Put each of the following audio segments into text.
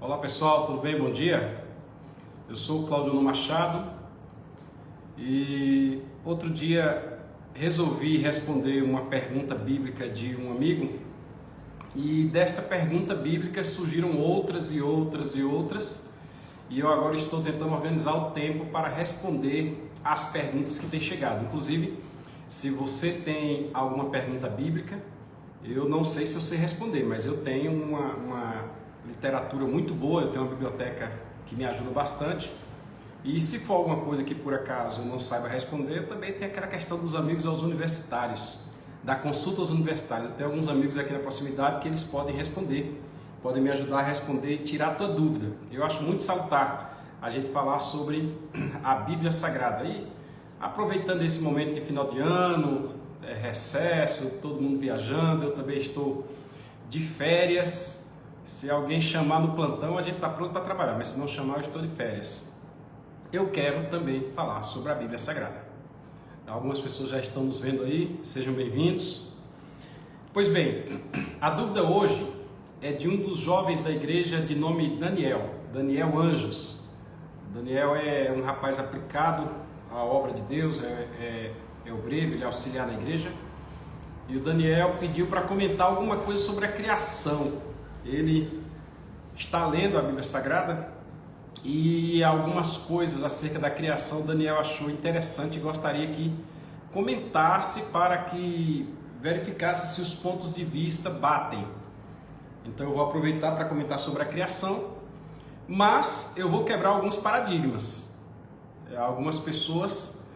Olá pessoal, tudo bem? Bom dia. Eu sou o Claudionor Machado e outro dia resolvi responder uma pergunta bíblica de um amigo e desta pergunta bíblica surgiram outras e eu agora estou tentando organizar o tempo para responder as perguntas que têm chegado. Inclusive, se você tem alguma pergunta bíblica, eu não sei se eu sei responder, mas eu tenho uma literatura muito boa, eu tenho uma biblioteca que me ajuda bastante. E se for alguma coisa que por acaso eu não saiba responder, também tem aquela questão dos amigos aos universitários, da consulta aos universitários. Eu tenho alguns amigos aqui na proximidade que eles podem responder, podem me ajudar a responder e tirar a tua dúvida. Eu acho muito salutar a gente falar sobre a Bíblia Sagrada. E aproveitando esse momento de final de ano, recesso, todo mundo viajando, eu também estou de férias. Se alguém chamar no plantão, a gente está pronto para trabalhar, mas se não chamar, eu estou de férias. Eu quero também falar sobre a Bíblia Sagrada. Algumas pessoas já estão nos vendo aí, sejam bem-vindos. Pois bem, a dúvida hoje é de um dos jovens da igreja de nome Daniel Anjos. Daniel é um rapaz aplicado à obra de Deus, é obreiro, ele é auxiliar na igreja. E o Daniel pediu para comentar alguma coisa sobre a criação. Ele está lendo a Bíblia Sagrada e algumas coisas acerca da criação Daniel achou interessante e gostaria que comentasse para que verificasse se os pontos de vista batem. Então eu vou aproveitar para comentar sobre a criação, mas eu vou quebrar alguns paradigmas. Algumas pessoas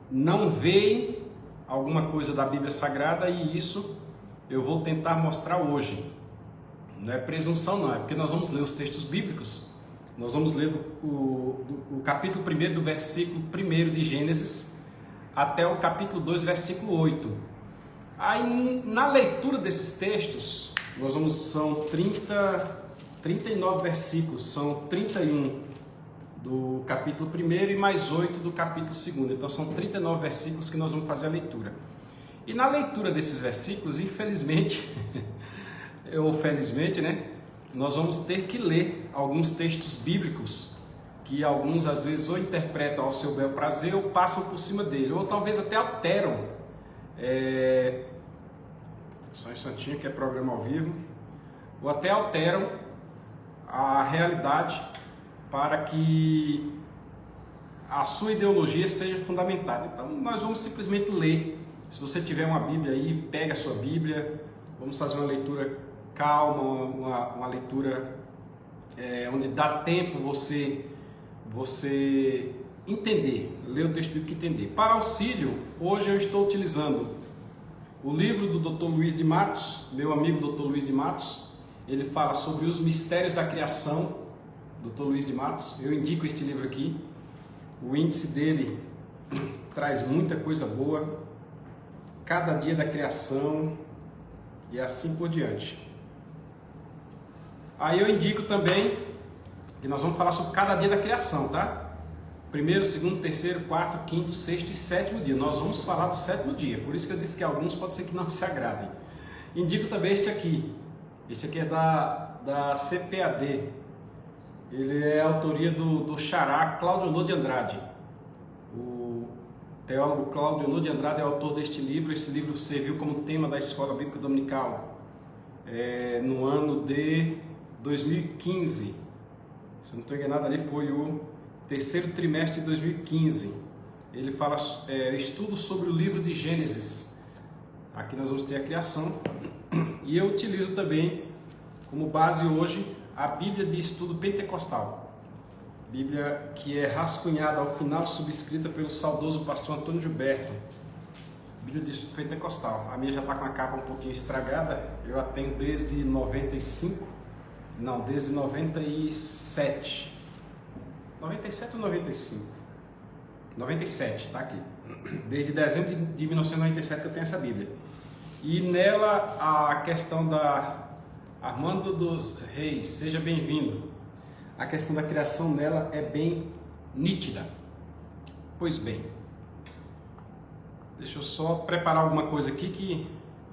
não veem alguma coisa da Bíblia Sagrada e isso eu vou tentar mostrar hoje. Não é presunção não, é porque nós vamos ler os textos bíblicos. Nós vamos ler o capítulo 1 do versículo 1 de Gênesis até o capítulo 2, versículo 8. Aí na leitura desses textos, são 39 versículos, são 31 do capítulo 1 e mais 8 do capítulo 2. Então são 39 versículos que nós vamos fazer a leitura. E na leitura desses versículos, infelizmente, ou felizmente, né, nós vamos ter que ler alguns textos bíblicos que alguns às vezes ou interpretam ao seu bel prazer ou passam por cima dele, ou talvez até alteram. Só um instantinho que é programa ao vivo. Ou até alteram a realidade para que a sua ideologia seja fundamentada. Então nós vamos simplesmente ler. Se você tiver uma Bíblia aí, pega a sua Bíblia, vamos fazer uma leitura calma, uma leitura onde dá tempo você entender, ler o texto bíblico e entender. Para auxílio, hoje eu estou utilizando o livro do Dr. Luiz de Matos, meu amigo Dr. Luiz de Matos. Ele fala sobre os mistérios da criação, Dr. Luiz de Matos. Eu indico este livro aqui. O índice dele traz muita coisa boa. Cada dia da criação e assim por diante. Aí eu indico também que nós vamos falar sobre cada dia da criação, tá? Primeiro, segundo, terceiro, quarto, quinto, sexto e sétimo dia. Nós vamos falar do sétimo dia, por isso que eu disse que alguns pode ser que não se agradem. Indico também este aqui. Este aqui é da CPAD. Ele é a autoria do xará Claudionor de Andrade. O teólogo Claudionor de Andrade é autor deste livro. Este livro serviu como tema da Escola Bíblica Dominical no ano de 2015. Se eu não estou enganado, ali foi o terceiro trimestre de 2015. Ele fala estudo sobre o livro de Gênesis. Aqui nós vamos ter a criação. E eu utilizo também como base hoje a Bíblia de Estudo Pentecostal. Bíblia que é rascunhada ao final, subscrita pelo saudoso pastor Antônio Gilberto. Bíblia de Estudo Pentecostal. A minha já está com a capa um pouquinho estragada. Eu a tenho desde 95. Não, desde 97. 97 ou 95? 97, tá aqui. Desde dezembro de 1997 que eu tenho essa Bíblia. E nela a questão da Armando dos Reis, seja bem-vindo. A questão da criação nela é bem nítida. Pois bem, deixa eu só preparar alguma coisa aqui que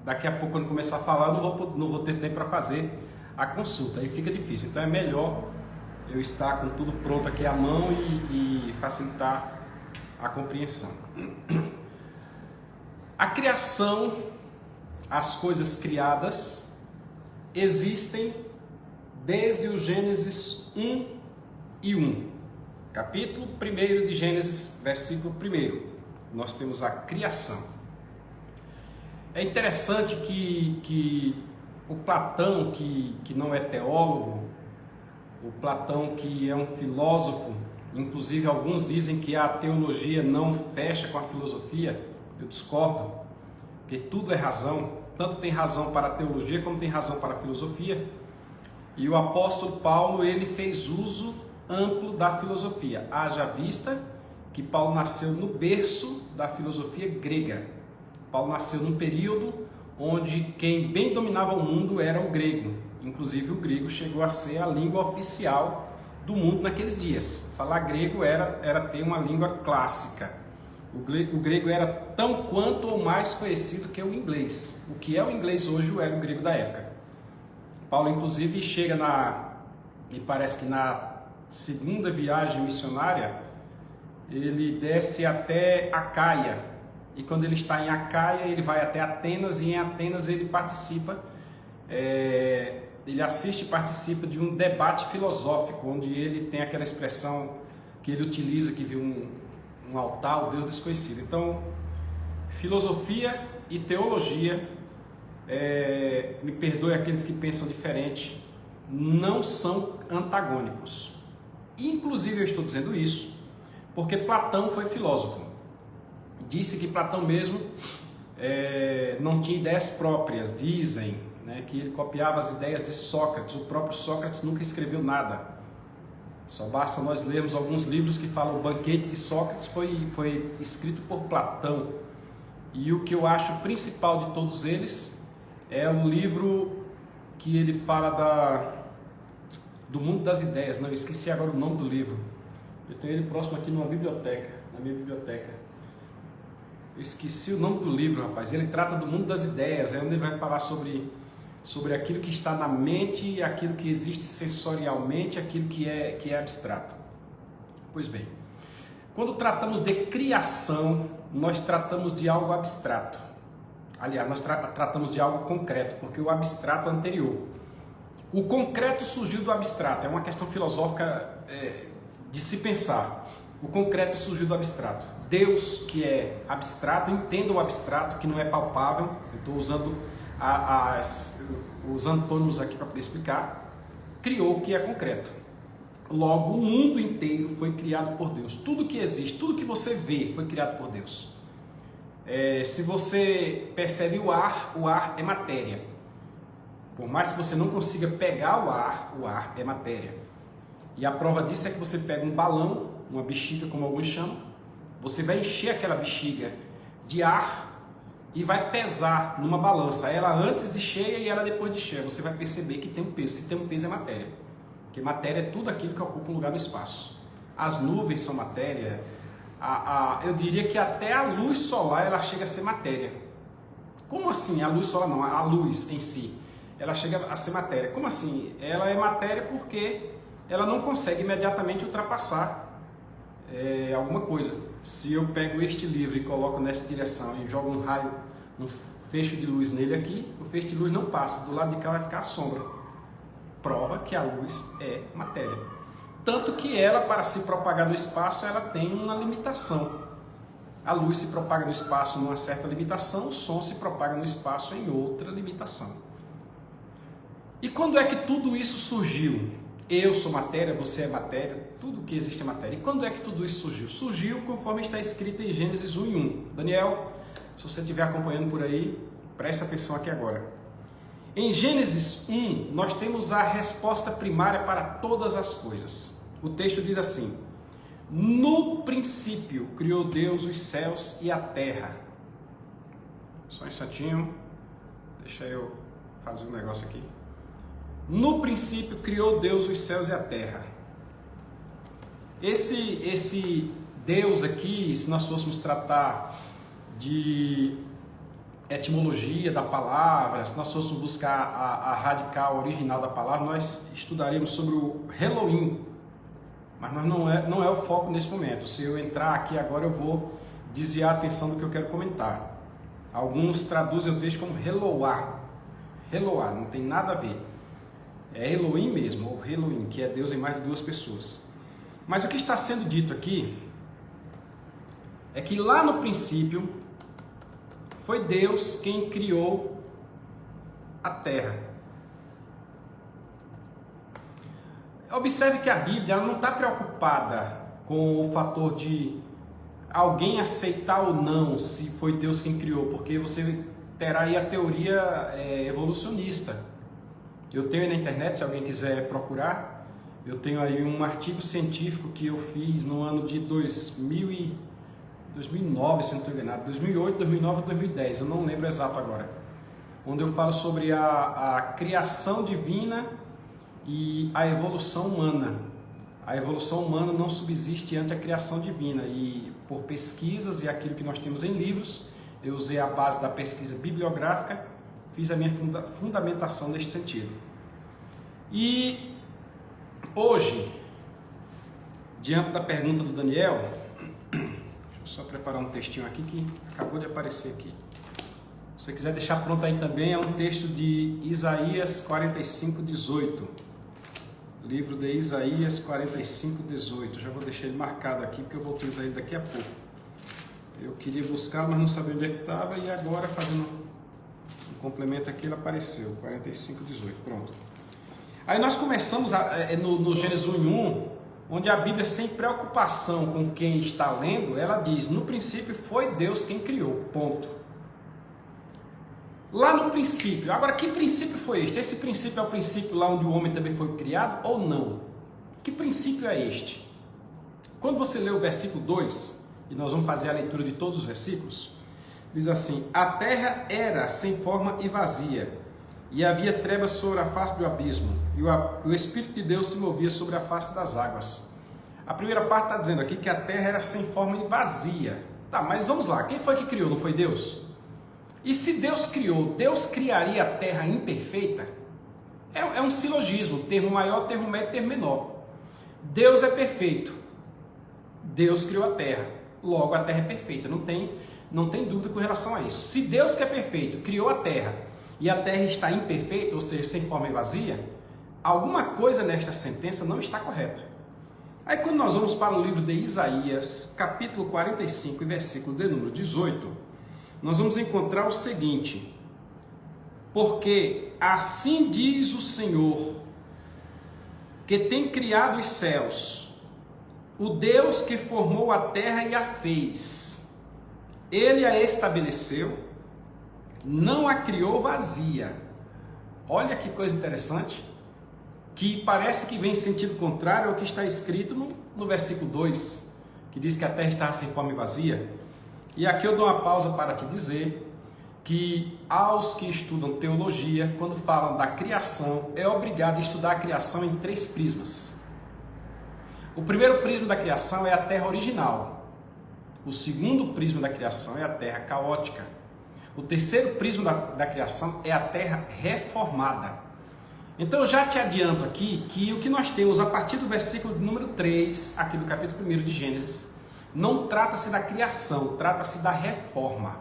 daqui a pouco, quando começar a falar, eu não vou ter tempo para fazer a consulta, aí fica difícil. Então é melhor eu estar com tudo pronto aqui à mão e facilitar a compreensão. A criação, as coisas criadas, existem desde o Gênesis 1 e 1. Capítulo 1 de Gênesis, versículo 1. Nós temos a criação. É interessante que o Platão, que não é teólogo, o Platão que é um filósofo, inclusive alguns dizem que a teologia não fecha com a filosofia, eu discordo, porque tudo é razão, tanto tem razão para a teologia como tem razão para a filosofia, e o apóstolo Paulo, ele fez uso amplo da filosofia, haja vista que Paulo nasceu no berço da filosofia grega. Paulo nasceu num período onde quem bem dominava o mundo era o grego. Inclusive o grego chegou a ser a língua oficial do mundo naqueles dias. Falar grego era ter uma língua clássica. O grego era tão quanto ou mais conhecido que o inglês. O que é o inglês hoje era o grego da época. Paulo inclusive chega me parece que na segunda viagem missionária, ele desce até Acaia. E quando ele está em Acaia, ele vai até Atenas, e em Atenas ele participa, ele assiste e participa de um debate filosófico, onde ele tem aquela expressão que ele utiliza, que viu um altar, o Deus desconhecido. Então, filosofia e teologia, me perdoe aqueles que pensam diferente, não são antagônicos. Inclusive eu estou dizendo isso porque Platão foi filósofo. Disse que Platão mesmo não tinha ideias próprias, dizem, né, que ele copiava as ideias de Sócrates. O próprio Sócrates nunca escreveu nada. Só basta nós lermos alguns livros que falam o Banquete de Sócrates foi escrito por Platão. E o que eu acho principal de todos eles é o livro que ele fala do mundo das ideias. Não, eu esqueci agora o nome do livro. Eu tenho ele próximo aqui na minha biblioteca. Eu esqueci o nome do livro, rapaz. Ele trata do mundo das ideias, é onde ele vai falar sobre aquilo que está na mente, aquilo que existe sensorialmente, aquilo que é abstrato. Pois bem, quando tratamos de criação, nós tratamos de algo abstrato. Aliás, nós tratamos de algo concreto, porque o abstrato é anterior. O concreto surgiu do abstrato, é uma questão filosófica de se pensar. O concreto surgiu do abstrato. Deus, que é abstrato, entenda o abstrato, que não é palpável. Eu estou usando os antônimos aqui para poder explicar. Criou o que é concreto. Logo, o mundo inteiro foi criado por Deus. Tudo que existe, tudo que você vê foi criado por Deus. Se você percebe o ar é matéria. Por mais que você não consiga pegar o ar é matéria. E a prova disso é que você pega um balão, uma bexiga, como alguns chamam, você vai encher aquela bexiga de ar e vai pesar numa balança, ela antes de cheia e ela depois de cheia. Você vai perceber que tem um peso. Se tem um peso é matéria, porque matéria é tudo aquilo que ocupa um lugar no espaço. As nuvens são matéria, eu diria que até a luz solar ela chega a ser matéria. Como assim? A luz solar não, a luz em si, ela chega a ser matéria. Como assim? Ela é matéria porque ela não consegue imediatamente ultrapassar alguma coisa. Se eu pego este livro e coloco nessa direção e jogo um raio, um feixe de luz nele aqui, o feixe de luz não passa, do lado de cá vai ficar a sombra. Prova que a luz é matéria. Tanto que ela, para se propagar no espaço, ela tem uma limitação. A luz se propaga no espaço numa certa limitação, o som se propaga no espaço em outra limitação. E quando é que tudo isso surgiu? Eu sou matéria, você é matéria, tudo que existe é matéria. E quando é que tudo isso surgiu? Surgiu conforme está escrito em Gênesis 1 e 1. Daniel, se você estiver acompanhando por aí, preste atenção aqui agora. Em Gênesis 1, nós temos a resposta primária para todas as coisas. O texto diz assim: no princípio criou Deus os céus e a terra. Só um instantinho, deixa eu fazer um negócio aqui. No princípio criou Deus os céus e a terra. Esse Deus aqui, se nós fôssemos tratar de etimologia da palavra, se nós fôssemos buscar a radical original da palavra, nós estudaríamos sobre o Elohim, mas não é o foco nesse momento. Se eu entrar aqui agora, eu vou desviar a atenção do que eu quero comentar. Alguns traduzem o texto como Eloá, não tem nada a ver. É Elohim mesmo, ou Elohim, que é Deus em mais de duas pessoas. Mas o que está sendo dito aqui é que lá no princípio foi Deus quem criou a terra. Observe que a Bíblia ela não está preocupada com o fator de alguém aceitar ou não se foi Deus quem criou, porque você terá aí a teoria evolucionista. Eu tenho aí na internet, se alguém quiser procurar, eu tenho aí um artigo científico que eu fiz no ano de 2009, se não estou enganado, 2008, 2009 ou 2010, eu não lembro exato agora, onde eu falo sobre a criação divina e a evolução humana. A evolução humana não subsiste ante a criação divina, e por pesquisas e aquilo que nós temos em livros, eu usei a base da pesquisa bibliográfica, fiz a minha fundamentação neste sentido. E hoje, diante da pergunta do Daniel, deixa eu só preparar um textinho aqui que acabou de aparecer aqui. Se você quiser deixar pronto aí também, é um texto de Isaías 45, 18. Livro de Isaías 45, 18. Já vou deixar ele marcado aqui, porque eu vou utilizar ele daqui a pouco. Eu queria buscar, mas não sabia onde é que estava, e agora, fazendo um complemento aqui, ele apareceu. 45, 18. Pronto. Aí nós começamos no Gênesis 1:1, onde a Bíblia, sem preocupação com quem está lendo, ela diz: no princípio foi Deus quem criou. Ponto. Lá no princípio. Agora, que princípio foi este? Esse princípio é o princípio lá onde o homem também foi criado ou não? Que princípio é este? Quando você lê o versículo 2, e nós vamos fazer a leitura de todos os versículos, diz assim: a terra era sem forma e vazia, e havia trevas sobre a face do abismo, e o Espírito de Deus se movia sobre a face das águas. A primeira parte está dizendo aqui que a terra era sem forma e vazia. Tá, mas vamos lá, quem foi que criou? Não foi Deus? E se Deus criou, Deus criaria a terra imperfeita? É um silogismo, termo maior, termo médio, termo menor. Deus é perfeito. Deus criou a terra. Logo, a terra é perfeita. Não tem dúvida com relação a isso. Se Deus, que é perfeito, criou a terra e a terra está imperfeita, ou seja, sem forma e vazia, alguma coisa nesta sentença não está correta. Aí quando nós vamos para o livro de Isaías, capítulo 45, versículo de número 18, nós vamos encontrar o seguinte: porque assim diz o Senhor, que tem criado os céus, o Deus que formou a terra e a fez, ele a estabeleceu, não a criou vazia. Olha que coisa interessante, que parece que vem em sentido contrário ao que está escrito no versículo 2, que diz que a terra estava sem forma e vazia. E aqui eu dou uma pausa para te dizer que aos que estudam teologia, quando falam da criação, é obrigado a estudar a criação em 3 prismas. O primeiro prisma da criação é a terra original. O segundo prisma da criação é a terra caótica. O terceiro prisma da criação é a terra reformada. Então eu já te adianto aqui que o que nós temos a partir do versículo número 3, aqui do capítulo 1 de Gênesis, não trata-se da criação, trata-se da reforma.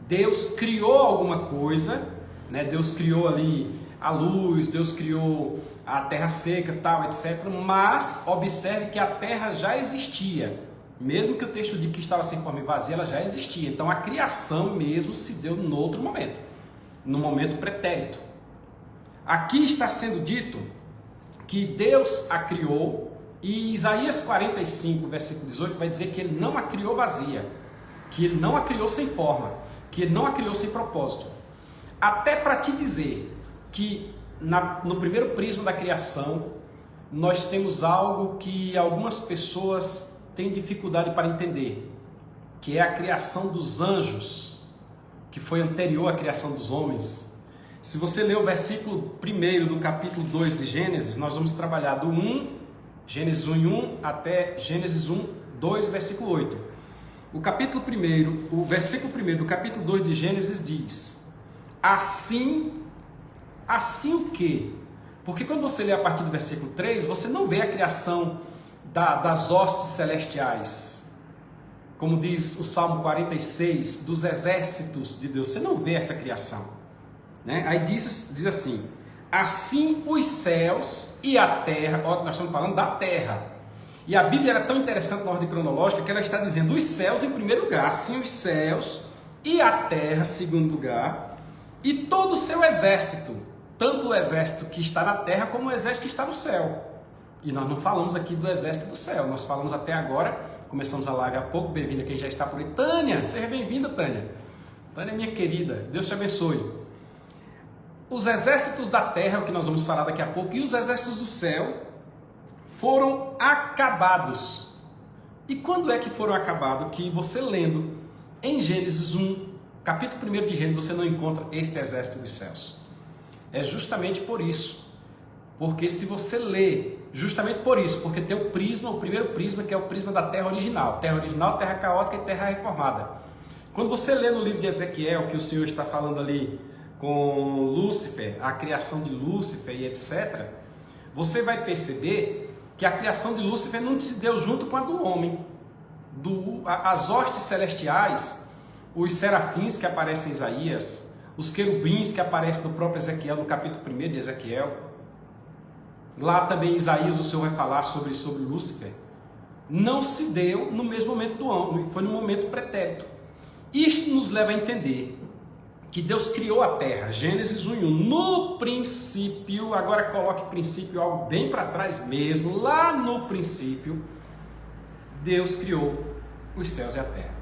Deus criou alguma coisa, né? Deus criou ali a luz, Deus criou a terra seca, tal, etc. Mas observe que a terra já existia. Mesmo que o texto diga que estava sem forma e vazia, ela já existia. Então a criação mesmo se deu no outro momento, no momento pretérito. Aqui está sendo dito que Deus a criou, e Isaías 45, versículo 18, vai dizer que ele não a criou vazia, que ele não a criou sem forma, que ele não a criou sem propósito. Até para te dizer que no primeiro prisma da criação, nós temos algo que algumas pessoas têm dificuldade para entender, que é a criação dos anjos, que foi anterior à criação dos homens. Se você ler o versículo 1 do capítulo 2 de Gênesis, nós vamos trabalhar do Gênesis 1:1 até Gênesis 1:2, versículo 8. O capítulo 1, o versículo 1 do capítulo 2 de Gênesis diz: assim o quê? Porque quando você lê a partir do versículo 3, você não vê a criação das hostes celestiais. Como diz o Salmo 46, dos exércitos de Deus. Você não vê esta criação, né? Aí diz assim: assim os céus e a terra. Ó, nós estamos falando da terra. E a Bíblia era tão interessante na ordem cronológica que ela está dizendo os céus em primeiro lugar, assim os céus e a terra em segundo lugar, e todo o seu exército, tanto o exército que está na terra como o exército que está no céu. E nós não falamos aqui do exército do céu, nós falamos até agora, começamos a live há pouco, bem-vinda quem já está por aí. Tânia, seja bem-vinda, Tânia. Tânia, minha querida, Deus te abençoe. Os exércitos da terra, é o que nós vamos falar daqui a pouco, e os exércitos do céu foram acabados. E quando é que foram acabados? Que você lendo em Gênesis 1, capítulo 1 de Gênesis, você não encontra este exército dos céus. É justamente por isso. Porque se você lê, justamente por isso, porque tem o primeiro prisma, que é o prisma da terra original, terra caótica e terra reformada. Quando você lê no livro de Ezequiel, que o Senhor está falando ali com Lúcifer, a criação de Lúcifer e etc., você vai perceber que a criação de Lúcifer não se deu junto com a do homem. As hostes celestiais, os serafins que aparecem em Isaías, os querubins que aparecem no próprio Ezequiel, no capítulo 1 de Ezequiel, lá também em Isaías o Senhor vai falar sobre Lúcifer, não se deu no mesmo momento do homem, foi no momento pretérito. Isto nos leva a entender que Deus criou a terra, Gênesis 1:1, no princípio, agora coloque princípio algo bem para trás mesmo, lá no princípio, Deus criou os céus e a terra.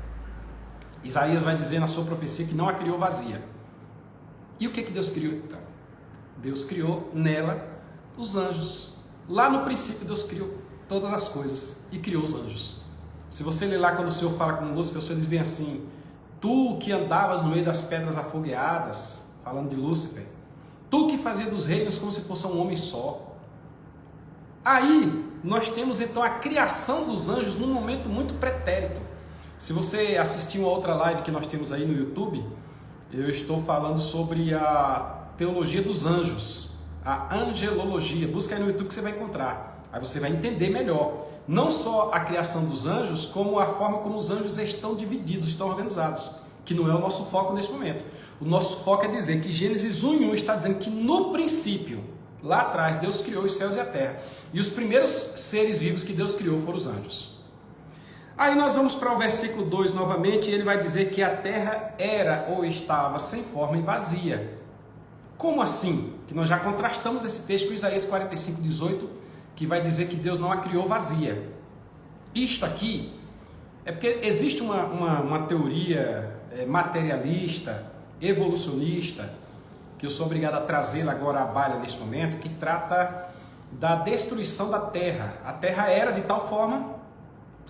Isaías vai dizer na sua profecia que não a criou vazia. E o que Deus criou então? Deus criou nela os anjos. Lá no princípio Deus criou todas as coisas e criou os anjos. Se você ler lá quando o Senhor fala com Lúcifer, o Senhor diz bem assim: tu que andavas no meio das pedras afogueadas, falando de Lúcifer, tu que fazia dos reinos como se fosse um homem só. Aí nós temos então a criação dos anjos num momento muito pretérito. Se você assistiu a outra live que nós temos aí no YouTube, eu estou falando sobre a teologia dos anjos, a angelologia. Busca aí no YouTube que você vai encontrar. Aí você vai entender melhor, não só a criação dos anjos, como a forma como os anjos estão divididos, estão organizados, que não é o nosso foco nesse momento. O nosso foco é dizer que Gênesis 1:1 está dizendo que no princípio, lá atrás, Deus criou os céus e a terra. E os primeiros seres vivos que Deus criou foram os anjos. Aí nós vamos para o versículo 2 novamente, e ele vai dizer que a terra era ou estava sem forma e vazia. Como assim? Que nós já contrastamos esse texto com Isaías 45:18, que vai dizer que Deus não a criou vazia. Isto aqui é porque existe uma teoria materialista, evolucionista, que eu sou obrigado a trazê-la agora à baila nesse momento, que trata da destruição da Terra. A Terra era de tal forma,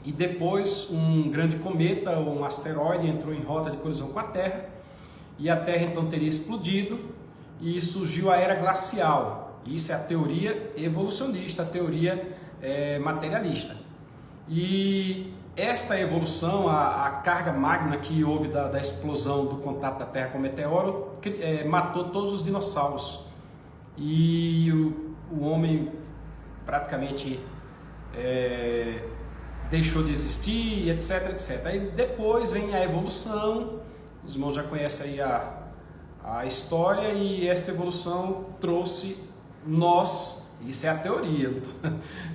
e depois um grande cometa ou um asteroide entrou em rota de colisão com a Terra, e a Terra então teria explodido, e surgiu a era glacial. Isso é a teoria evolucionista, a teoria materialista. E esta evolução, a carga magna que houve da explosão do contato da Terra com o meteoro, matou todos os dinossauros. E o homem praticamente deixou de existir, etc, etc. Aí depois vem a evolução, os irmãos já conhecem aí a história, e esta evolução trouxe nós, isso é a teoria,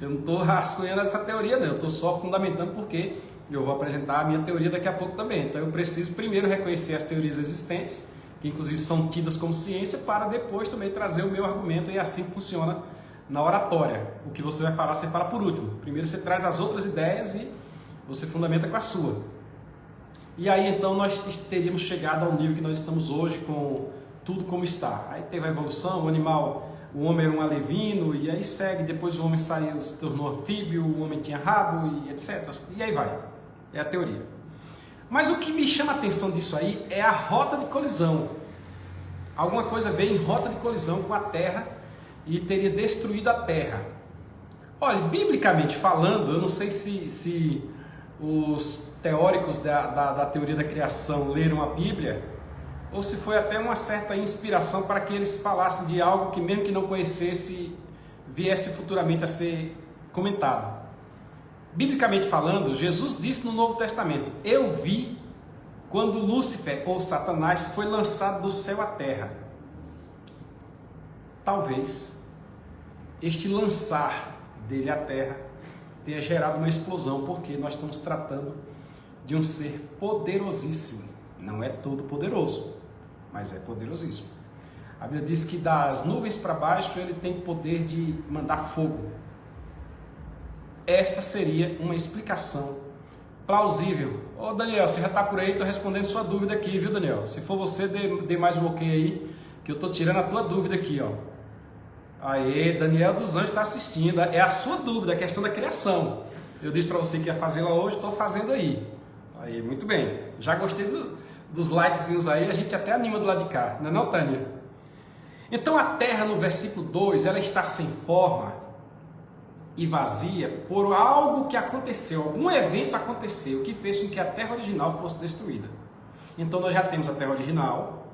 eu não estou rascunhando essa teoria não, eu estou só fundamentando, porque eu vou apresentar a minha teoria daqui a pouco também. Então eu preciso primeiro reconhecer as teorias existentes, que inclusive são tidas como ciência, para depois também trazer o meu argumento, e assim funciona na oratória. O que você vai falar, você fala por último. Primeiro você traz as outras ideias e você fundamenta com a sua. E aí então nós teríamos chegado ao nível que nós estamos hoje, com tudo como está. Aí teve a evolução, o animal, o homem era um alevino, e aí segue, depois o homem saiu, se tornou anfíbio, o homem tinha rabo, e etc. E aí vai, é a teoria. Mas o que me chama a atenção disso aí é a rota de colisão. Alguma coisa veio em rota de colisão com a Terra e teria destruído a Terra. Olha, biblicamente falando, eu não sei se os teóricos da teoria da criação leram a Bíblia, ou se foi até uma certa inspiração para que eles falassem de algo que, mesmo que não conhecesse, viesse futuramente a ser comentado. Biblicamente falando, Jesus disse no Novo Testamento: eu vi quando Lúcifer, ou Satanás, foi lançado do céu à terra. Talvez este lançar dele à terra tenha gerado uma explosão, porque nós estamos tratando de um ser poderosíssimo. Não é todo poderoso, mas é poderosíssimo. A Bíblia diz que das nuvens para baixo ele tem poder de mandar fogo. Esta seria uma explicação plausível. Ô Daniel, você já está por aí, estou respondendo sua dúvida aqui, viu Daniel? Se for você, dê mais um ok aí, que eu estou tirando a tua dúvida aqui, ó. Aê, Daniel dos Anjos está assistindo, é a sua dúvida, a questão da criação. Eu disse para você que ia fazê-la hoje, estou fazendo aí. Aí, muito bem. Já gostei dos likezinhos aí, a gente até anima do lado de cá, não é não, Tânia? Então a terra no versículo 2, ela está sem forma e vazia por algo que aconteceu, algum evento aconteceu que fez com que a terra original fosse destruída. Então nós já temos a terra original,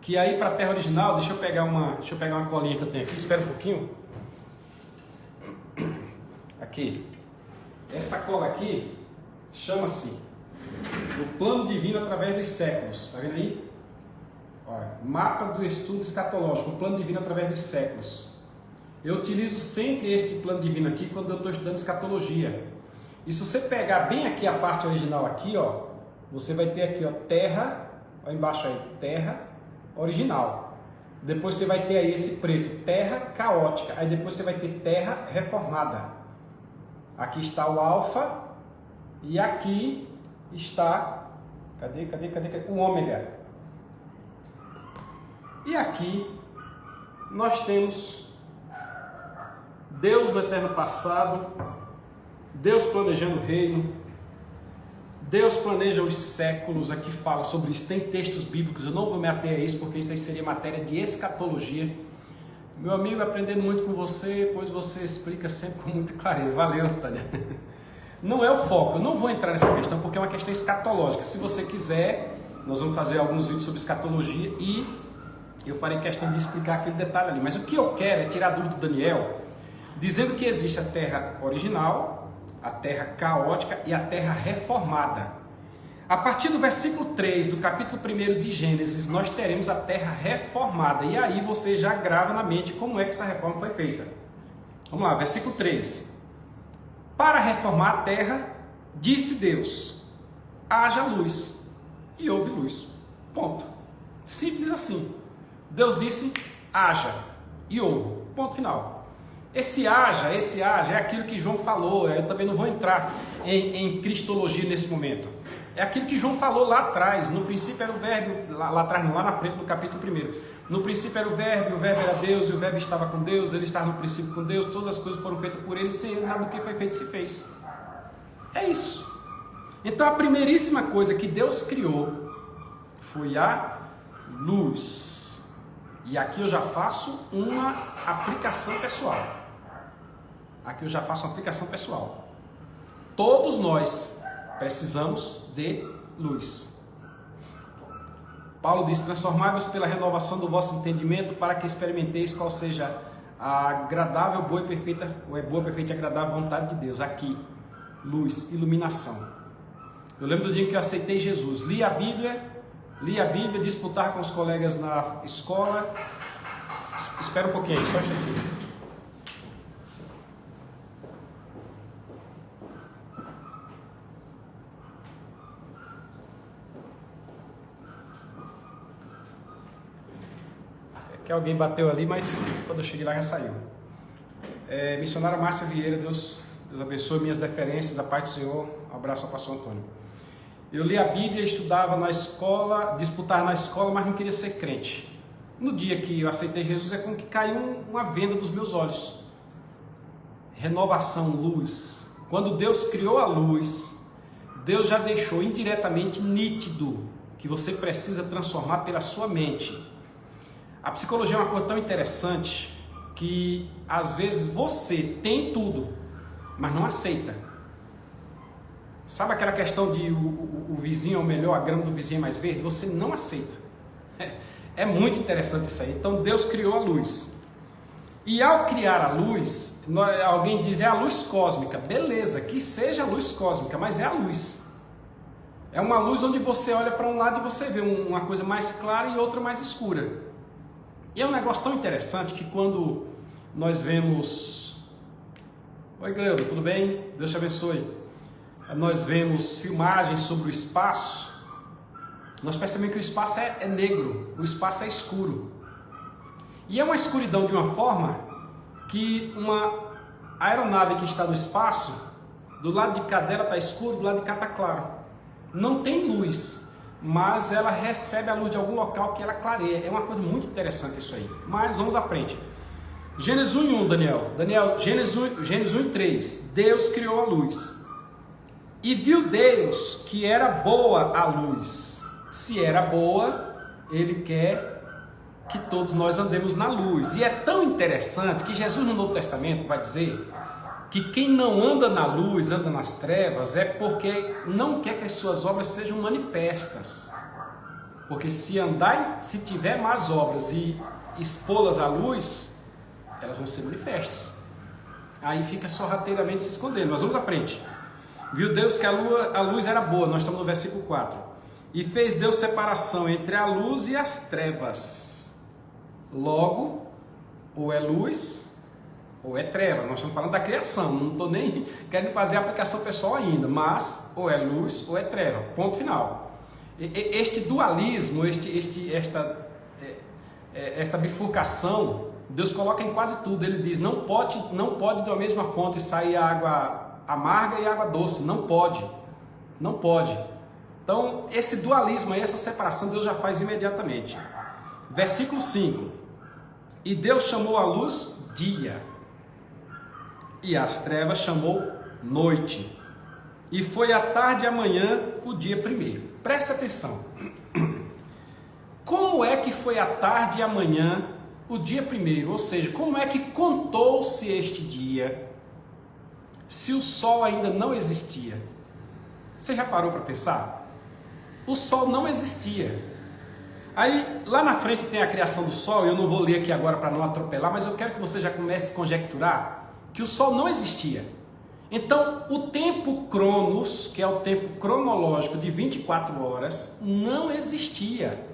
que aí para a terra original, deixa eu pegar uma colinha que eu tenho aqui, espera um pouquinho. Aqui. Esta cola aqui chama-se o plano divino através dos séculos. Está vendo aí? Olha, mapa do estudo escatológico, o plano divino através dos séculos. Eu utilizo sempre este plano divino aqui quando eu estou estudando escatologia. E se você pegar bem aqui a parte original aqui, ó, você vai ter aqui, ó, terra, ó, embaixo aí, terra original. Depois você vai ter aí esse preto, terra caótica. Aí depois você vai ter terra reformada. Aqui está o alfa e aqui está, cadê? O ômega. E aqui nós temos Deus no eterno passado, Deus planejando o reino, Deus planeja os séculos. Aqui fala sobre isso, tem textos bíblicos, eu não vou me ater a isso porque isso aí seria matéria de escatologia. Meu amigo, aprendendo muito com você, pois você explica sempre com muita clareza. Valeu, Tânia. Não é o foco, eu não vou entrar nessa questão porque é uma questão escatológica. Se você quiser, nós vamos fazer alguns vídeos sobre escatologia e eu farei questão de explicar aquele detalhe ali. Mas o que eu quero é tirar a dúvida do Daniel, dizendo que existe a terra original, a terra caótica e a terra reformada. A partir do versículo 3 do capítulo 1 de Gênesis, nós teremos a terra reformada. E aí você já grava na mente como é que essa reforma foi feita. Vamos lá, versículo 3. Para reformar a terra, disse Deus: haja luz, e houve luz. Ponto. Simples assim. Deus disse: haja, e houve. Ponto final. Esse haja é aquilo que João falou. Eu também não vou entrar em cristologia nesse momento. É aquilo que João falou lá atrás. No princípio era o verbo, lá atrás, lá na frente, no capítulo 1. No princípio era o verbo era Deus, e o verbo estava com Deus, ele estava no princípio com Deus, todas as coisas foram feitas por ele, sem ele nada do que foi feito se fez. É isso. Então a primeiríssima coisa que Deus criou foi a luz. E aqui eu já faço uma aplicação pessoal. Todos nós precisamos de luz. Paulo diz: transformai-vos pela renovação do vosso entendimento, para que experimenteis qual seja a agradável, boa e perfeita, e agradável vontade de Deus. Aqui, luz, iluminação. Eu lembro do dia que eu aceitei Jesus, li a Bíblia, disputar com os colegas na escola. Espera um pouquinho aí, só um instantinho. Que alguém bateu ali, mas quando eu cheguei lá já saiu. Missionária Márcia Vieira, Deus abençoe, minhas deferências, a paz do Senhor. Um abraço ao pastor Antônio. Eu li a Bíblia, estudava na escola, disputava na escola, mas não queria ser crente. No dia que eu aceitei Jesus é como que caiu uma venda dos meus olhos. Renovação, luz. Quando Deus criou a luz, Deus já deixou indiretamente nítido que você precisa transformar pela sua mente. A psicologia é uma coisa tão interessante que às vezes você tem tudo, mas não aceita. Sabe aquela questão de o vizinho é o melhor, a grama do vizinho é mais verde? Você não aceita. É muito interessante isso aí. Então Deus criou a luz. E ao criar a luz, alguém diz, é a luz cósmica. Beleza, que seja a luz cósmica, mas é a luz. É uma luz onde você olha para um lado e você vê uma coisa mais clara e outra mais escura. E é um negócio tão interessante que quando nós vemos... Oi, Gleudo, tudo bem? Deus te abençoe. Nós vemos filmagens sobre o espaço, nós percebemos que o espaço é negro, o espaço é escuro. E é uma escuridão de uma forma que uma aeronave que está no espaço, do lado de cá dela está escuro, do lado de cá está claro. Não tem luz, mas ela recebe a luz de algum local que ela clareia. É uma coisa muito interessante isso aí. Mas vamos à frente. Gênesis 1:1, Daniel, Gênesis 1:3, Deus criou a luz. E viu Deus que era boa a luz. Se era boa, Ele quer que todos nós andemos na luz. E é tão interessante que Jesus no Novo Testamento vai dizer que quem não anda na luz, anda nas trevas, é porque não quer que as suas obras sejam manifestas. Porque se tiver más obras e expô-las à luz, elas vão ser manifestas. Aí fica sorrateiramente se escondendo. Mas vamos à frente. Viu Deus que a luz era boa, nós estamos no versículo 4. E fez Deus separação entre a luz e as trevas. Logo, ou é luz, ou é trevas. Nós estamos falando da criação, não estou nem querendo fazer a aplicação pessoal ainda, mas ou é luz ou é treva, ponto final. Este dualismo, esta bifurcação, Deus coloca em quase tudo. Ele diz, não pode de uma mesma fonte sair água amarga e água doce, não pode. Então, esse dualismo aí, essa separação, Deus já faz imediatamente. Versículo 5. E Deus chamou a luz dia, e as trevas chamou noite. E foi a tarde e a manhã o dia primeiro. Presta atenção. Como é que foi a tarde e a manhã o dia primeiro? Ou seja, como é que contou-se este dia se o sol ainda não existia? Você já parou para pensar? O sol não existia. Aí, lá na frente tem a criação do sol, eu não vou ler aqui agora para não atropelar, mas eu quero que você já comece a conjecturar que o sol não existia. Então, o tempo cronos, que é o tempo cronológico de 24 horas, não existia.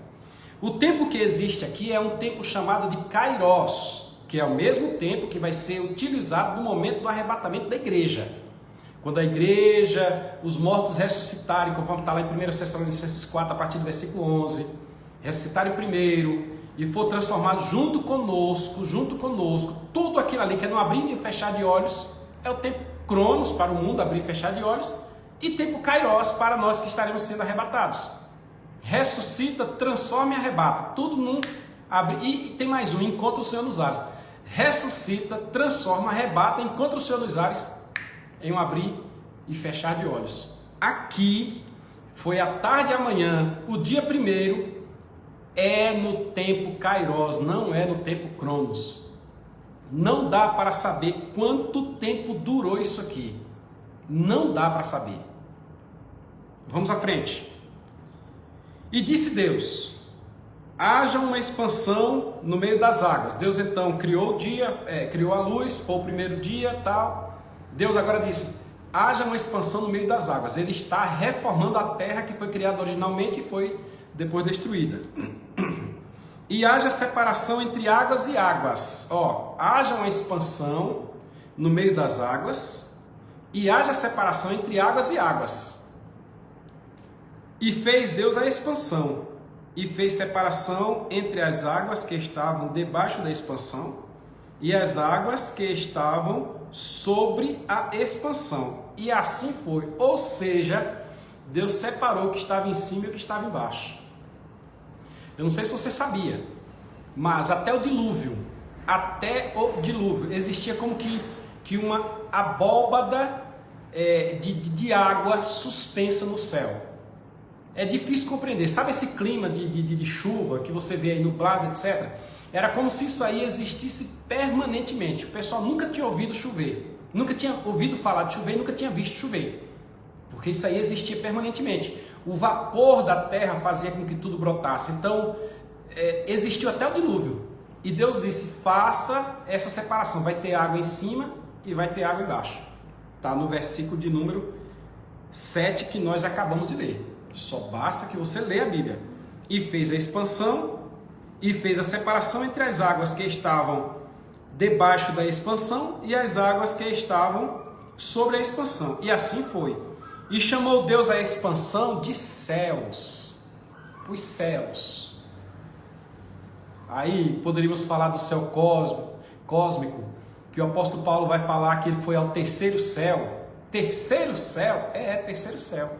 O tempo que existe aqui é um tempo chamado de Kairos, que é o mesmo tempo que vai ser utilizado no momento do arrebatamento da igreja. Quando a igreja, os mortos ressuscitarem, conforme está lá em 1 Tessalonicenses 4, a partir do versículo 11, ressuscitarem primeiro e for transformado junto conosco, tudo aquilo ali que é no abrir e fechar de olhos, é o tempo Cronos para o mundo, abrir e fechar de olhos, e tempo Kairos para nós que estaremos sendo arrebatados. Ressuscita, transforma e arrebata, tudo num abre. E tem mais um, encontra o Senhor nos ares. Ressuscita, transforma, arrebata, encontra o Senhor nos ares, em um abrir e fechar de olhos. Aqui foi a tarde e a manhã, o dia primeiro é no tempo Kairos, não é no tempo Cronos. Não dá para saber quanto tempo durou isso aqui. Não dá para saber. Vamos à frente. E disse Deus, haja uma expansão no meio das águas. Deus então criou o dia, criou a luz, foi o primeiro dia, tal. Deus agora disse, haja uma expansão no meio das águas. Ele está reformando a terra que foi criada originalmente e foi depois destruída. E haja separação entre águas e águas. Haja uma expansão no meio das águas e haja separação entre águas e águas. E fez Deus a expansão e fez separação entre as águas que estavam debaixo da expansão e as águas que estavam sobre a expansão. E assim foi. Ou seja, Deus separou o que estava em cima e o que estava embaixo. Eu não sei se você sabia, mas até o dilúvio, existia como que uma abóbada de água suspensa no céu. É difícil compreender. Sabe esse clima de chuva que você vê aí nublado, etc? Era como se isso aí existisse permanentemente. O pessoal nunca tinha ouvido chover, nunca tinha ouvido falar de chover, nunca tinha visto chover. porque isso aí existia permanentemente. O vapor da terra fazia com que tudo brotasse. Então, existiu até o dilúvio. E Deus disse, faça essa separação. Vai ter água em cima e vai ter água embaixo. Está no versículo de número 7 que nós acabamos de ler. Só basta que você leia a Bíblia. E fez a expansão e fez a separação entre as águas que estavam debaixo da expansão e as águas que estavam sobre a expansão. E assim foi. E chamou Deus a expansão de céus. Os céus. Aí poderíamos falar do céu cósmico, que o apóstolo Paulo vai falar que ele foi ao terceiro céu. Terceiro céu? Terceiro céu.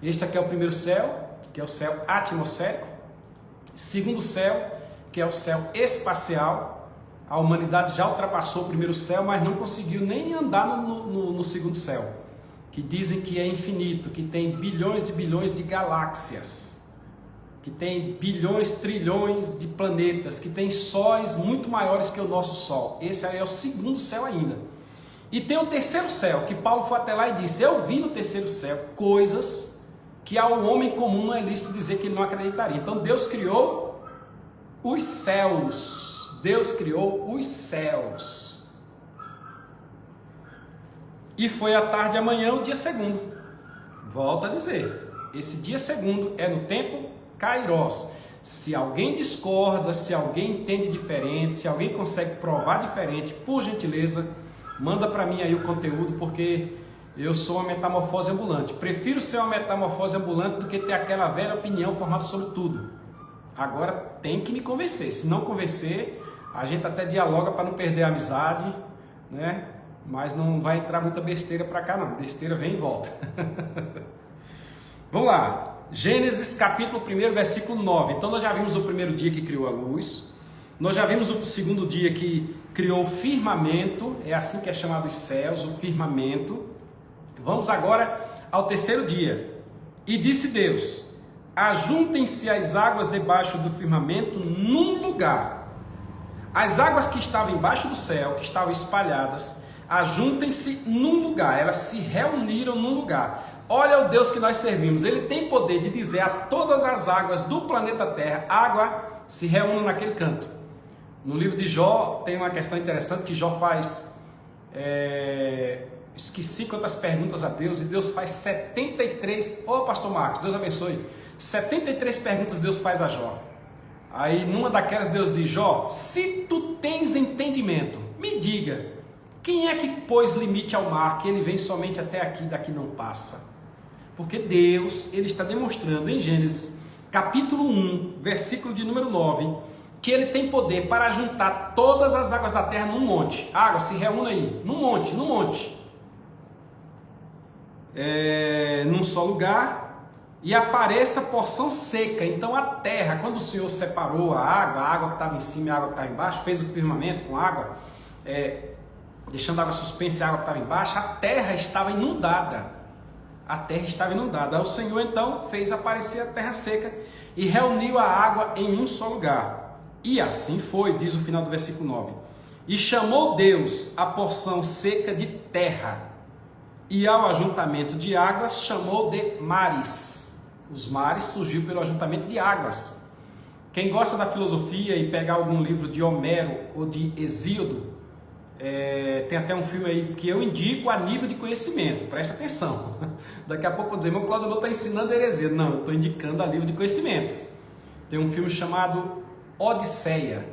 Este aqui é o primeiro céu, que é o céu atmosférico. Segundo céu, que é o céu espacial. A humanidade já ultrapassou o primeiro céu, mas não conseguiu nem andar no segundo céu, que dizem que é infinito, que tem bilhões de galáxias, que tem bilhões, trilhões de planetas, que tem sóis muito maiores que o nosso Sol. Esse aí é o segundo céu ainda. E tem o terceiro céu, que Paulo foi até lá e disse, eu vi no terceiro céu coisas que ao homem comum não é lícito dizer que ele não acreditaria. Então Deus criou os céus. Deus criou os céus. E foi à tarde de amanhã o dia segundo. Volto a dizer, esse dia segundo é no tempo Kairos. Se alguém discorda, se alguém entende diferente, se alguém consegue provar diferente, por gentileza, manda para mim aí o conteúdo, porque eu sou uma metamorfose ambulante. Prefiro ser uma metamorfose ambulante do que ter aquela velha opinião formada sobre tudo. Agora tem que me convencer. Se não convencer, a gente até dialoga para não perder a amizade, né? Mas não vai entrar muita besteira para cá não. Besteira vem e volta. Vamos lá. Gênesis capítulo 1, versículo 9. Então nós já vimos o primeiro dia que criou a luz. Nós já vimos o segundo dia que criou o firmamento. É assim que é chamado os céus, o firmamento. Vamos agora ao terceiro dia. E disse Deus, ajuntem-se as águas debaixo do firmamento num lugar. As águas que estavam embaixo do céu, que estavam espalhadas, ajuntem-se num lugar. Elas se reuniram num lugar. Olha o Deus que nós servimos. Ele tem poder de dizer a todas as águas do planeta Terra, água, se reúnam naquele canto. No livro de Jó tem uma questão interessante que Jó faz... Esqueci quantas perguntas a Deus, e Deus faz 73... Ô pastor Marcos, Deus abençoe. 73 perguntas Deus faz a Jó. Aí numa daquelas Deus diz, Jó, se tu tens entendimento, me diga, quem é que pôs limite ao mar, que ele vem somente até aqui, daqui não passa? Porque Deus, ele está demonstrando em Gênesis, capítulo 1, versículo de número 9, que ele tem poder para juntar todas as águas da terra num monte. A água se reúne aí, num monte, num só lugar, e apareça porção seca. Então a terra, quando o Senhor separou a água que estava em cima e a água que estava embaixo, fez o firmamento com água, deixando a água suspensa e a água que estava embaixo, a terra estava inundada. A terra estava inundada. Aí o Senhor então fez aparecer a terra seca e reuniu a água em um só lugar. E assim foi, diz o final do versículo 9. E chamou Deus a porção seca de terra, e ao ajuntamento de águas chamou de mares. Os mares surgiu pelo ajuntamento de águas. Quem gosta da filosofia e pegar algum livro de Homero ou de Hesíodo, tem até um filme aí que eu indico a nível de conhecimento, presta atenção. Daqui a pouco eu vou dizer, meu Claudio está ensinando heresia. Não, eu estou indicando a nível de conhecimento. Tem um filme chamado Odisseia,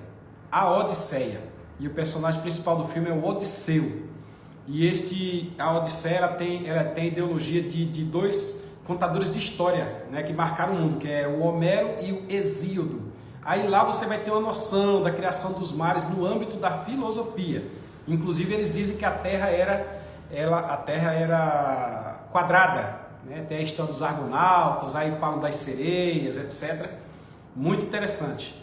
a Odisseia, e o personagem principal do filme é o Odisseu. E a Odisseia ela tem ideologia de dois contadores de história, né, que marcaram o mundo, que é o Homero e o Hesíodo. Aí lá você vai ter uma noção da criação dos mares no âmbito da filosofia. Inclusive eles dizem que a Terra era quadrada, né? Tem a história dos argonautas, aí falam das sereias, etc. Muito interessante.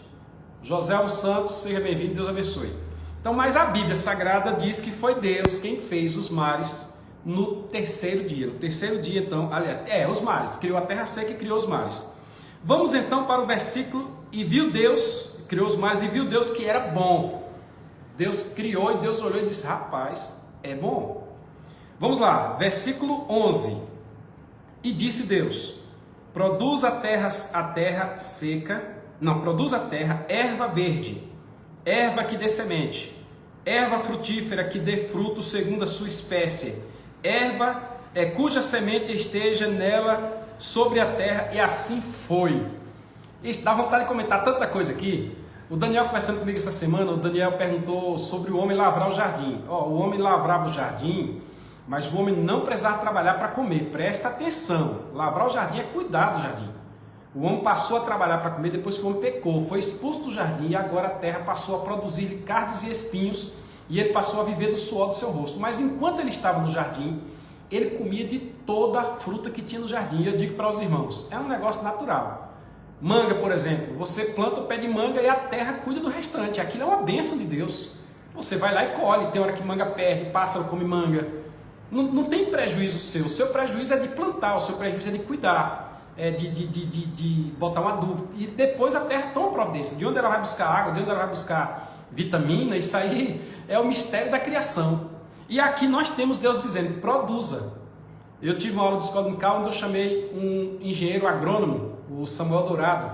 José Alves Santos, seja bem-vindo, Deus abençoe. Então, mas a Bíblia Sagrada diz que foi Deus quem fez os mares no terceiro dia. No terceiro dia, então, aliás, os mares, criou a terra seca e criou os mares. Vamos então para o versículo, e viu Deus, criou os mares e viu Deus que era bom. Deus criou e Deus olhou e disse, rapaz, é bom. Vamos lá, versículo 11. E disse Deus: produz a terra seca, não, produz a terra erva verde, erva que dê semente, erva frutífera que dê fruto segundo a sua espécie, erva cuja semente esteja nela sobre a terra, e assim foi. Dá vontade de comentar tanta coisa aqui. O Daniel conversando comigo essa semana, o Daniel perguntou sobre o homem lavrar o jardim. O homem lavrava o jardim, mas o homem não precisava trabalhar para comer. Presta atenção, lavrar o jardim é cuidar do jardim. O homem passou a trabalhar para comer depois que o homem pecou, foi expulso do jardim e agora a terra passou a produzir cardos e espinhos e ele passou a viver do suor do seu rosto. Mas enquanto ele estava no jardim, ele comia de toda a fruta que tinha no jardim. E eu digo para os irmãos, é um negócio natural. Manga, por exemplo, você planta o pé de manga e a terra cuida do restante. Aquilo é uma bênção de Deus. Você vai lá e colhe, tem hora que manga perde, pássaro come manga. Não tem prejuízo seu. O seu prejuízo é de plantar, o seu prejuízo é de cuidar, de botar um adubo. E depois a terra toma providência. De onde ela vai buscar água, de onde ela vai buscar vitamina, isso aí é o mistério da criação. E aqui nós temos Deus dizendo, produza. Eu tive uma aula de escola dominical onde eu chamei um engenheiro agrônomo, o Samuel Dourado.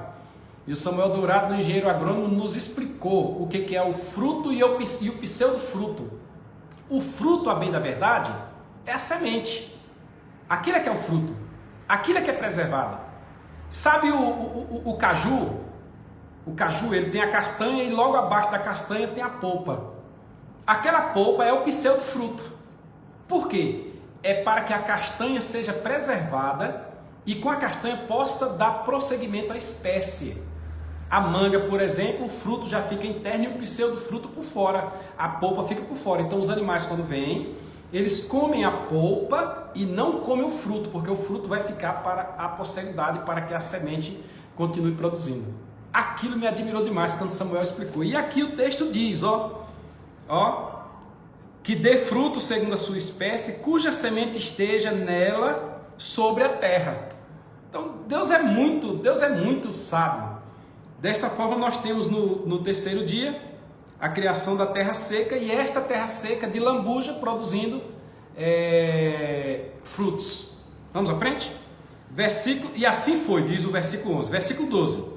E o Samuel Dourado, o engenheiro agrônomo, nos explicou o que é o fruto e o pseudofruto. O fruto, a bem da verdade, é a semente. Aquilo é que é o fruto. Aquilo é que é preservado. Sabe o caju? O caju, ele tem a castanha e logo abaixo da castanha tem a polpa. Aquela polpa é o pseudofruto. Por quê? É para que a castanha seja preservada e com a castanha possa dar prosseguimento à espécie. A manga, por exemplo, o fruto já fica interno e o pseudofruto por fora. A polpa fica por fora. Então os animais quando vêm, eles comem a polpa e não comem o fruto, porque o fruto vai ficar para a posteridade, para que a semente continue produzindo. Aquilo me admirou demais quando Samuel explicou. E aqui o texto diz, que dê fruto segundo a sua espécie, cuja semente esteja nela sobre a terra. Então Deus é muito sábio. Desta forma nós temos no terceiro dia a criação da terra seca, e esta terra seca de lambuja produzindo frutos. Vamos à frente? E assim foi, diz o versículo 11. Versículo 12.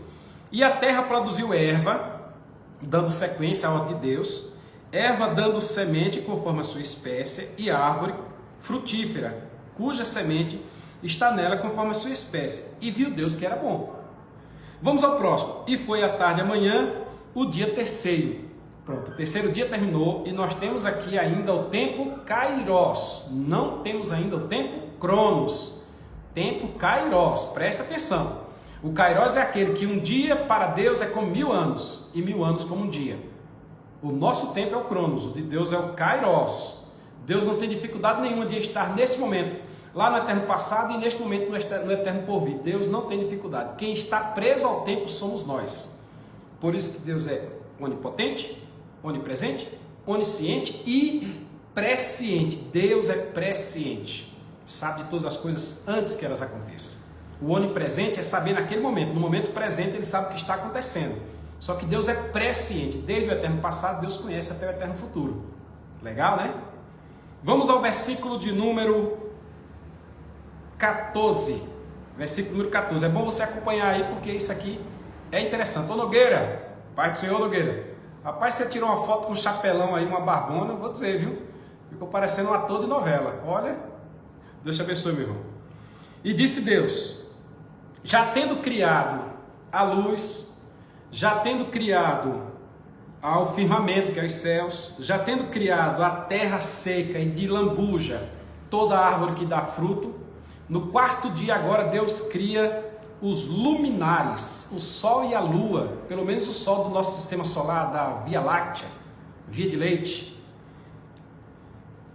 E a terra produziu erva, dando sequência à ordem de Deus, erva dando semente conforme a sua espécie, e árvore frutífera, cuja semente está nela conforme a sua espécie. E viu Deus que era bom. Vamos ao próximo. E foi à tarde amanhã, o dia terceiro. Pronto, o terceiro dia terminou e nós temos aqui ainda o tempo Kairos. Não temos ainda o tempo Cronos. Tempo Kairos, presta atenção. O Kairos é aquele que um dia para Deus é como 1000 anos e 1000 anos como um dia. O nosso tempo é o Cronos, o de Deus é o Kairos. Deus não tem dificuldade nenhuma de estar nesse momento, lá no eterno passado, e neste momento no eterno porvir. Deus não tem dificuldade. Quem está preso ao tempo somos nós. Por isso que Deus é onipotente, onipresente, onisciente e presciente. Deus é presciente. Sabe de todas as coisas antes que elas aconteçam. O onipresente é saber naquele momento. No momento presente ele sabe o que está acontecendo. Só que Deus é presciente. Desde o eterno passado, Deus conhece até o eterno futuro. Legal, né? Vamos ao versículo de número 14. Versículo número 14. É bom você acompanhar aí, porque isso aqui é interessante. Ô Nogueira, Pai do Senhor Nogueira. Rapaz, você tirou uma foto com um chapelão aí, uma barbona, eu vou dizer, viu? Ficou parecendo um ator de novela. Olha, Deus te abençoe, meu irmão. E disse Deus, já tendo criado a luz, já tendo criado ao firmamento, que é os céus, já tendo criado a terra seca e de lambuja, toda árvore que dá fruto, no quarto dia agora Deus cria os luminares, o Sol e a Lua, pelo menos o Sol do nosso sistema solar, da Via Láctea, Via de Leite.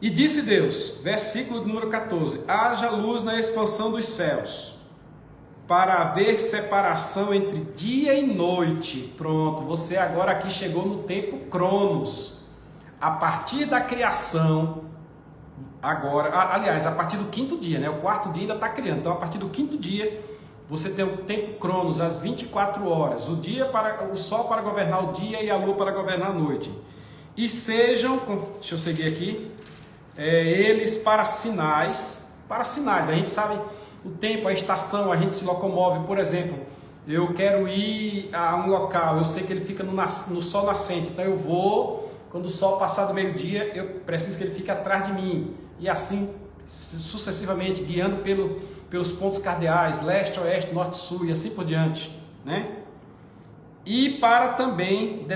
E disse Deus, versículo número 14, haja luz na expansão dos céus, para haver separação entre dia e noite. Pronto, você agora aqui chegou no tempo Cronos. A partir da criação, agora, aliás, a partir do quinto dia, né? O quarto dia ainda está criando. Então, a partir do quinto dia, você tem o tempo Cronos, às 24 horas. O sol para governar o dia e a lua para governar a noite. E sejam, deixa eu seguir aqui, eles para sinais. A gente sabe o tempo, a estação, a gente se locomove. Por exemplo, eu quero ir a um local, eu sei que ele fica no sol nascente, então eu vou, quando o sol passar do meio-dia, eu preciso que ele fique atrás de mim. E assim, sucessivamente, guiando pelos pontos cardeais, leste, oeste, norte, sul e assim por diante, né? E para também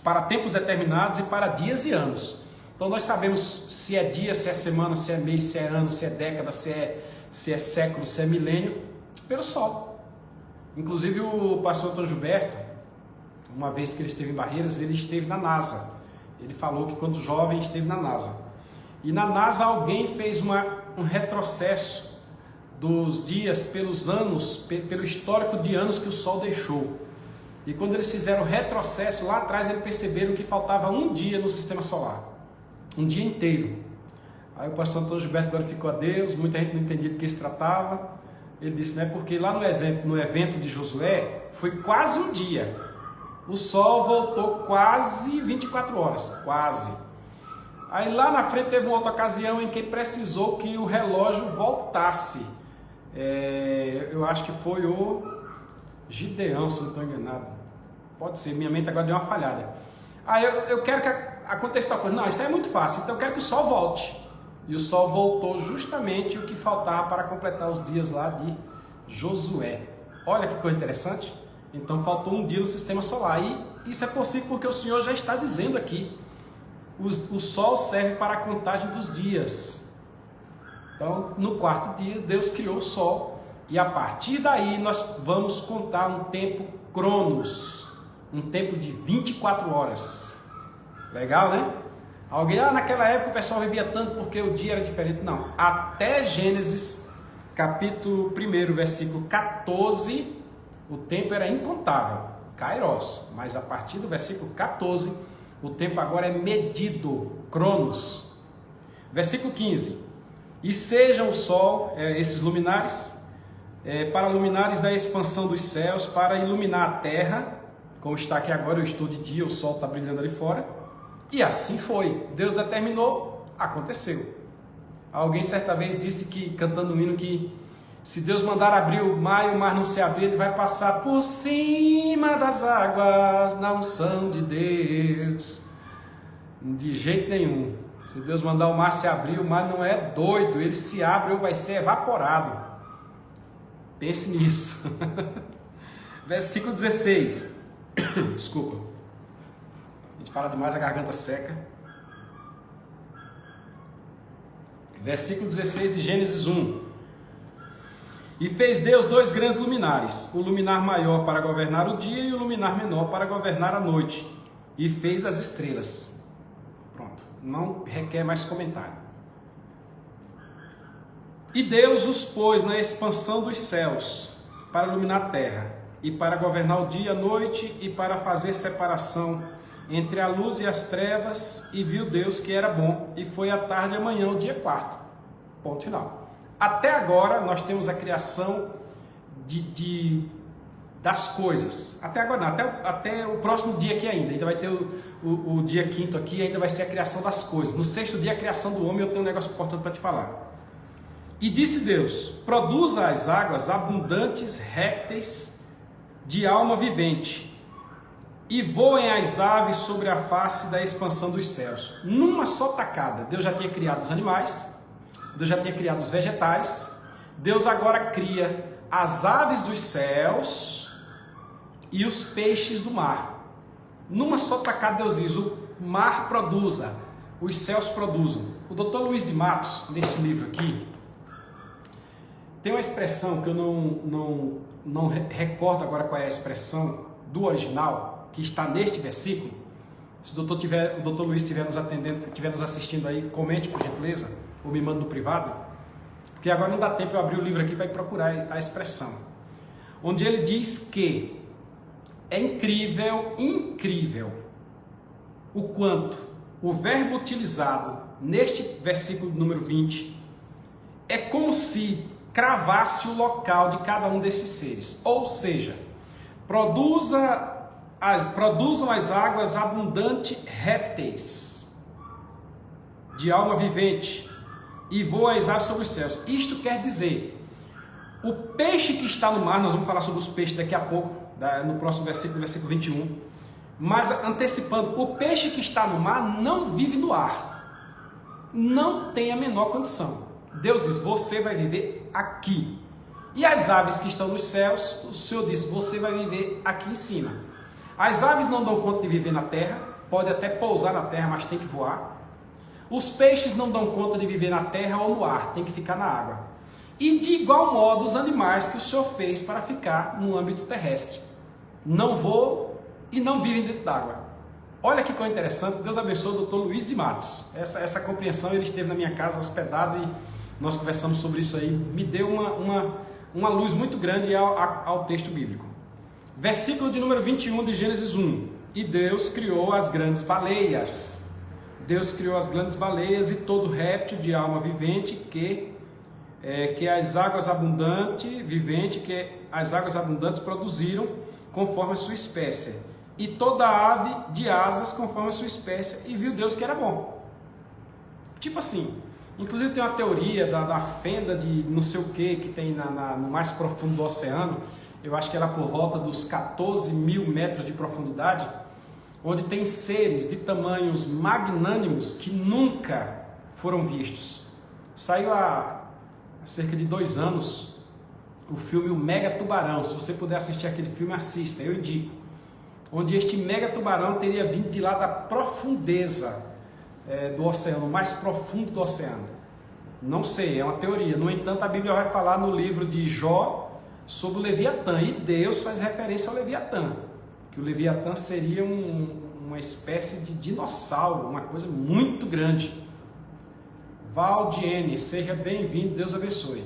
para tempos determinados e para dias e anos. Então nós sabemos se é dia, se é semana, se é mês, se é ano, se é década, se é século, se é milênio, pelo sol. Inclusive o pastor Antônio Gilberto, uma vez que ele esteve em Barreiras, ele esteve na NASA. Ele falou que quando jovem esteve na NASA. E na NASA alguém fez um retrocesso dos dias pelos anos, pelo histórico de anos que o Sol deixou. E quando eles fizeram o retrocesso lá atrás, eles perceberam que faltava um dia no sistema solar, um dia inteiro. Aí o pastor Antônio Gilberto glorificou a Deus, muita gente não entendia do que se tratava. Ele disse, né, porque lá no evento de Josué, foi quase um dia. O Sol voltou quase 24 horas, quase. Aí lá na frente teve uma outra ocasião em que precisou que o relógio voltasse. Eu acho que foi o Gideão, se não estou enganado. Pode ser, minha mente agora deu uma falhada. Eu quero que aconteça tal coisa. Não, isso é muito fácil, então eu quero que o Sol volte. E o Sol voltou justamente o que faltava para completar os dias lá de Josué. Olha que coisa interessante. Então faltou um dia no sistema solar. E isso é possível porque o Senhor já está dizendo aqui. O Sol serve para a contagem dos dias. Então, no quarto dia, Deus criou o Sol. E a partir daí, nós vamos contar um tempo cronos. Um tempo de 24 horas. Legal, né? Alguém, naquela época o pessoal vivia tanto porque o dia era diferente. Não. Até Gênesis, capítulo 1, versículo 14, o tempo era incontável. Kairos. Mas a partir do versículo 14, o tempo agora é medido. Cronos. Versículo 15. E sejam o sol, esses luminares, para luminares da expansão dos céus, para iluminar a terra, como está aqui agora, eu estou de dia, o sol está brilhando ali fora. E assim foi. Deus determinou, aconteceu. Alguém certa vez disse que, cantando um hino, que se Deus mandar abrir o mar não se abrir, ele vai passar por cima das águas, na unção de Deus. De jeito nenhum. Se Deus mandar o mar se abrir, o mar não é doido, ele se abre ou vai ser evaporado. Pense nisso. Versículo 16. Desculpa. A gente fala demais, a garganta seca. Versículo 16 de Gênesis 1. E fez Deus 2 grandes luminares, o luminar maior para governar o dia e o luminar menor para governar a noite. E fez as estrelas. Pronto, não requer mais comentário. E Deus os pôs na expansão dos céus para iluminar a terra, e para governar o dia e a noite, e para fazer separação entre a luz e as trevas, e viu Deus que era bom, e foi a tarde e a manhã, o dia quarto. Ponto final. Até agora nós temos a criação das coisas. Até agora não, até o próximo dia aqui ainda vai ter o dia quinto aqui, ainda vai ser a criação das coisas. No sexto dia a criação do homem, eu tenho um negócio importante para te falar. E disse Deus, produza as águas abundantes répteis de alma vivente, e voem as aves sobre a face da expansão dos céus. Numa só tacada, Deus já tinha criado os animais, Deus já tinha criado os vegetais, Deus agora cria as aves dos céus e os peixes do mar. Numa só tacada Deus diz, o mar produza, os céus produzam. O Dr. Luiz de Matos, neste livro aqui, tem uma expressão que eu não recordo agora qual é a expressão do original, que está neste versículo. Se o Dr. Luiz estiver nos atendendo, estiver nos assistindo aí, comente por gentileza, ou me manda no privado, porque agora não dá tempo eu abrir o livro aqui para procurar a expressão. Onde ele diz que é incrível o quanto o verbo utilizado neste versículo número 20 é como se cravasse o local de cada um desses seres. Ou seja, produzam as águas abundantes répteis. de alma vivente, e voa as aves sobre os céus. Isto quer dizer, o peixe que está no mar, nós vamos falar sobre os peixes daqui a pouco, no próximo versículo, versículo 21, mas antecipando, o peixe que está no mar não vive no ar, não tem a menor condição. Deus diz, você vai viver aqui. E as aves que estão nos céus, o Senhor diz, você vai viver aqui em cima. As aves não dão conta de viver na terra, pode até pousar na terra, mas tem que voar. Os peixes não dão conta de viver na terra ou no ar, tem que ficar na água. E de igual modo os animais que o Senhor fez para ficar no âmbito terrestre. Não voam e não vivem dentro d'água. Olha que coisa interessante, Deus abençoe o Dr. Luiz de Matos. Essa compreensão, ele esteve na minha casa hospedado e nós conversamos sobre isso aí. Me deu uma luz muito grande ao texto bíblico. Versículo de número 21 de Gênesis 1. E Deus criou as grandes baleias. Deus criou as grandes baleias e todo réptil de alma vivente que as águas abundantes produziram conforme a sua espécie. E toda ave de asas conforme a sua espécie. E viu Deus que era bom. Tipo assim, inclusive tem uma teoria da fenda de não sei o que tem no mais profundo do oceano. Eu acho que era por volta dos 14 mil metros de profundidade, onde tem seres de tamanhos magnânimos que nunca foram vistos. Saiu há cerca de 2 anos o filme O Mega Tubarão. Se você puder assistir aquele filme, assista, eu indico. Onde este mega tubarão teria vindo de lá da profundeza do oceano, mais profundo do oceano. Não sei, é uma teoria. No entanto, a Bíblia vai falar no livro de Jó sobre o Leviatã, e Deus faz referência ao Leviatã, que o Leviatã seria uma espécie de dinossauro, uma coisa muito grande. Valdiene, seja bem-vindo, Deus abençoe.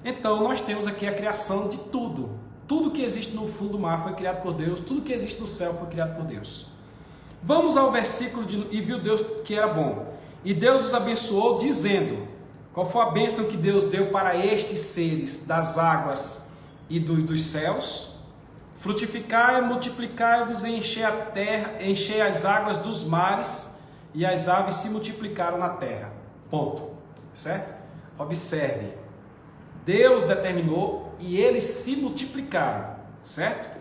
Então, nós temos aqui a criação de tudo. Tudo que existe no fundo do mar foi criado por Deus, tudo que existe no céu foi criado por Deus. Vamos ao versículo e viu Deus que era bom. E Deus os abençoou dizendo, qual foi a bênção que Deus deu para estes seres das águas e dos céus? Frutificai, multiplicai-vos e enchei a terra, enchei as águas dos mares, e as aves se multiplicaram na terra. Ponto. Certo? Observe. Deus determinou e eles se multiplicaram. Certo?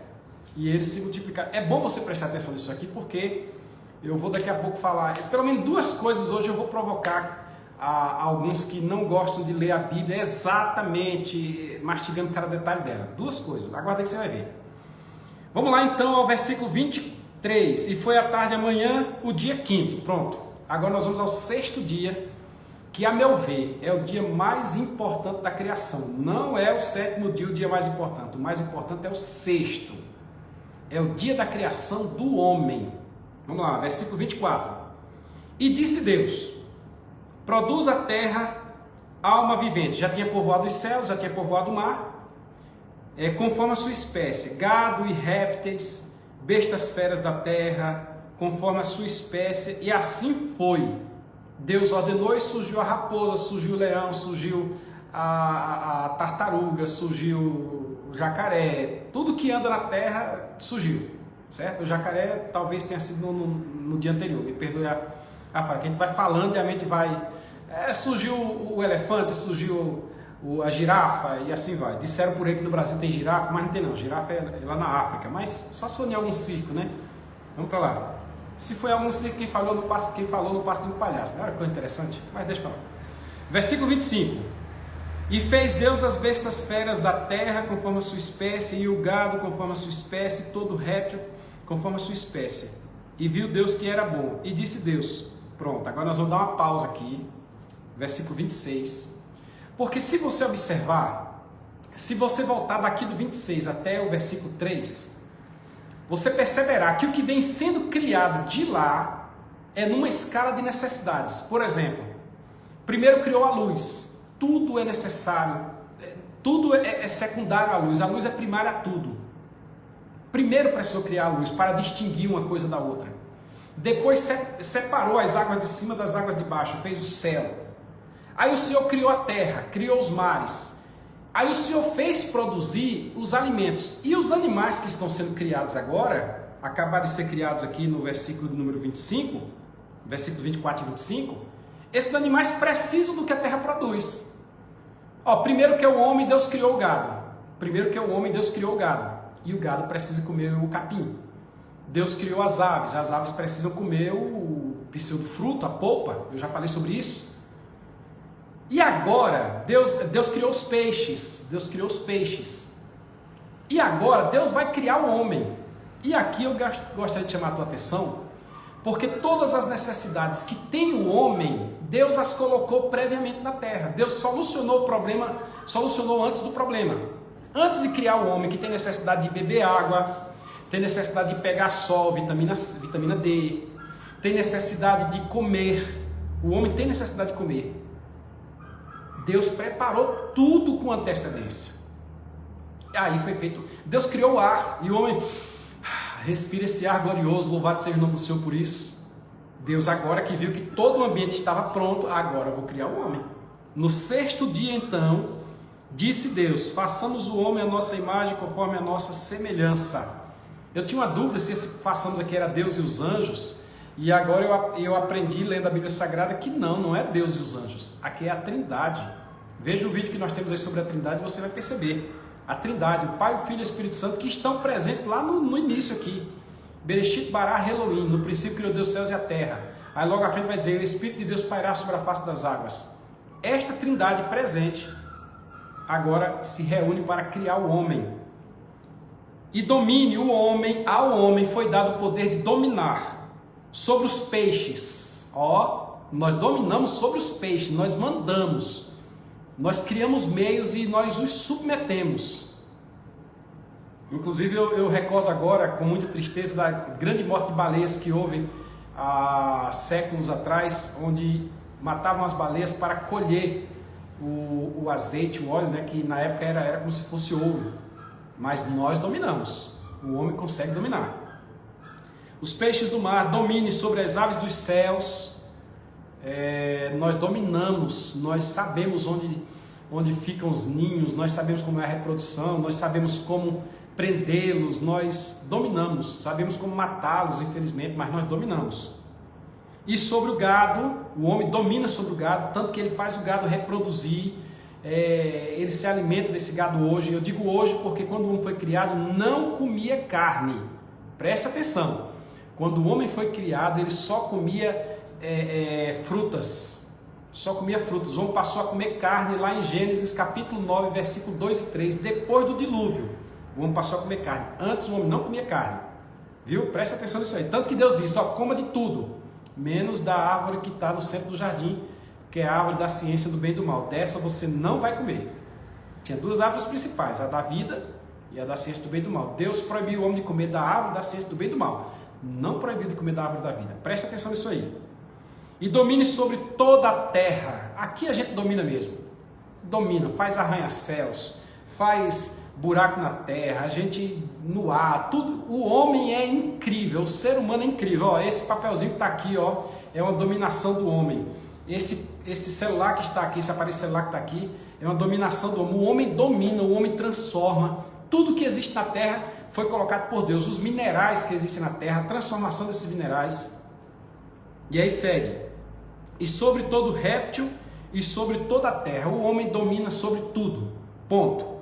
E eles se multiplicaram. É bom você prestar atenção nisso aqui, porque eu vou daqui a pouco falar, pelo menos 2 coisas hoje eu vou provocar a alguns que não gostam de ler a Bíblia exatamente, mastigando cada detalhe dela. 2 coisas, aguarda que você vai ver. Vamos lá então ao versículo 23. E foi à tarde amanhã o dia 5º. Pronto. Agora nós vamos ao 6º dia, que a meu ver é o dia mais importante da criação. Não é o 7º dia o dia mais importante. O mais importante é o 6º. É o dia da criação do homem. Vamos lá, versículo 24. E disse Deus, produz a terra alma vivente. Já tinha povoado os céus, já tinha povoado o mar. Conforme a sua espécie, gado e répteis, bestas feras da terra, conforme a sua espécie, e assim foi. Deus ordenou e surgiu a raposa, surgiu o leão, surgiu a tartaruga, surgiu o jacaré, tudo que anda na terra surgiu, certo? O jacaré talvez tenha sido no dia anterior, me perdoe a fala, que a gente vai falando e a mente vai... surgiu o elefante, surgiu a girafa e assim vai. Disseram por aí que no Brasil tem girafa, mas não tem não, girafa é lá na África, mas só se for em algum circo, né? Vamos para lá. Se foi algum circo, quem falou no passo de um palhaço, não era coisa interessante? Mas deixa para lá. Versículo 25. E fez Deus as bestas feras da terra conforme a sua espécie, e o gado conforme a sua espécie, todo réptil conforme a sua espécie. E viu Deus que era bom, e disse Deus, pronto, agora nós vamos dar uma pausa aqui, versículo 26, porque se você observar, se você voltar daqui do 26 até o versículo 3, você perceberá que o que vem sendo criado de lá é numa escala de necessidades. Por exemplo, primeiro criou a luz, tudo é necessário, tudo é secundário à luz, a luz é primária a tudo. Primeiro precisou criar a luz para distinguir uma coisa da outra. Depois separou as águas de cima das águas de baixo, fez o céu. Aí o Senhor criou a terra, criou os mares. Aí o Senhor fez produzir os alimentos. E os animais que estão sendo criados agora, acabaram de ser criados aqui no versículo número 25, versículo 24 e 25, Esses animais precisam do que a terra produz. Ó, primeiro que é o homem, Deus criou o gado. Primeiro que é o homem, Deus criou o gado. E o gado precisa comer o capim. Deus criou as aves precisam comer o pseudofruto, a polpa. Eu já falei sobre isso. E agora, Deus criou os peixes. Deus criou os peixes. E agora, Deus vai criar o homem. E aqui eu gostaria de chamar a tua atenção, porque todas as necessidades que tem o homem, Deus as colocou previamente na terra. Deus solucionou o problema, solucionou antes do problema. Antes de criar o homem que tem necessidade de beber água, tem necessidade de pegar sol, vitamina D, tem necessidade de comer. O homem tem necessidade de comer. Deus preparou tudo com antecedência. Aí foi feito. Deus criou o ar e o homem respira esse ar glorioso. Louvado seja o nome do Senhor por isso. Deus, agora que viu que todo o ambiente estava pronto, agora eu vou criar o homem. No sexto dia, então, disse Deus: façamos o homem à nossa imagem, conforme a nossa semelhança. Eu tinha uma dúvida se esse façamos aqui era Deus e os anjos, e agora eu aprendi lendo a Bíblia Sagrada que não é Deus e os anjos, aqui é a Trindade. Veja o vídeo que nós temos aí sobre a Trindade e você vai perceber. A Trindade, o Pai, o Filho e o Espírito Santo, que estão presentes lá no início aqui. Bereshit bara Elohim, no princípio criou Deus os céus e a terra. Aí logo à frente vai dizer: o Espírito de Deus pairá sobre a face das águas. Esta Trindade presente agora se reúne para criar o homem. E domine o homem, ao homem foi dado o poder de dominar sobre os peixes. Ó, nós dominamos sobre os peixes, nós mandamos, nós criamos meios e nós os submetemos. Inclusive eu recordo agora com muita tristeza da grande morte de baleias que houve há séculos atrás, onde matavam as baleias para colher o azeite, o óleo, né, que na época era como se fosse ouro. Mas nós dominamos, o homem consegue dominar. Os peixes do mar, domine sobre as aves dos céus. Nós dominamos, nós sabemos onde ficam os ninhos, nós sabemos como é a reprodução, nós sabemos como prendê-los, nós dominamos, sabemos como matá-los, infelizmente, mas nós dominamos. E sobre o gado, o homem domina sobre o gado, tanto que ele faz o gado reproduzir. Ele se alimenta desse gado hoje. Eu digo hoje porque quando o homem foi criado não comia carne. Preste atenção, quando o homem foi criado ele só comia frutas, só comia frutas. O homem passou a comer carne lá em Gênesis capítulo 9 versículo 2 e 3, depois do dilúvio. O homem passou a comer carne, antes o homem não comia carne, viu? Preste atenção nisso aí, tanto que Deus disse: coma de tudo, menos da árvore que está no centro do jardim, que é a árvore da ciência do bem e do mal. Dessa você não vai comer. Tinha duas árvores principais, a da vida e a da ciência do bem e do mal. Deus proibiu o homem de comer da árvore da ciência do bem e do mal, não proibiu de comer da árvore da vida. Preste atenção nisso aí. E domine sobre toda a terra. Aqui a gente domina mesmo. Domina, faz arranha-céus, faz buraco na terra, a gente no ar, tudo. O homem é incrível, o ser humano é incrível. Ó, esse papelzinho que está aqui, ó, é uma dominação do homem. Esse celular que está aqui, esse aparelho celular que está aqui, é uma dominação do homem. O homem domina, o homem transforma. Tudo que existe na terra foi colocado por Deus. Os minerais que existem na terra, a transformação desses minerais. E aí segue. E sobre todo réptil e sobre toda a terra, o homem domina sobre tudo. Ponto.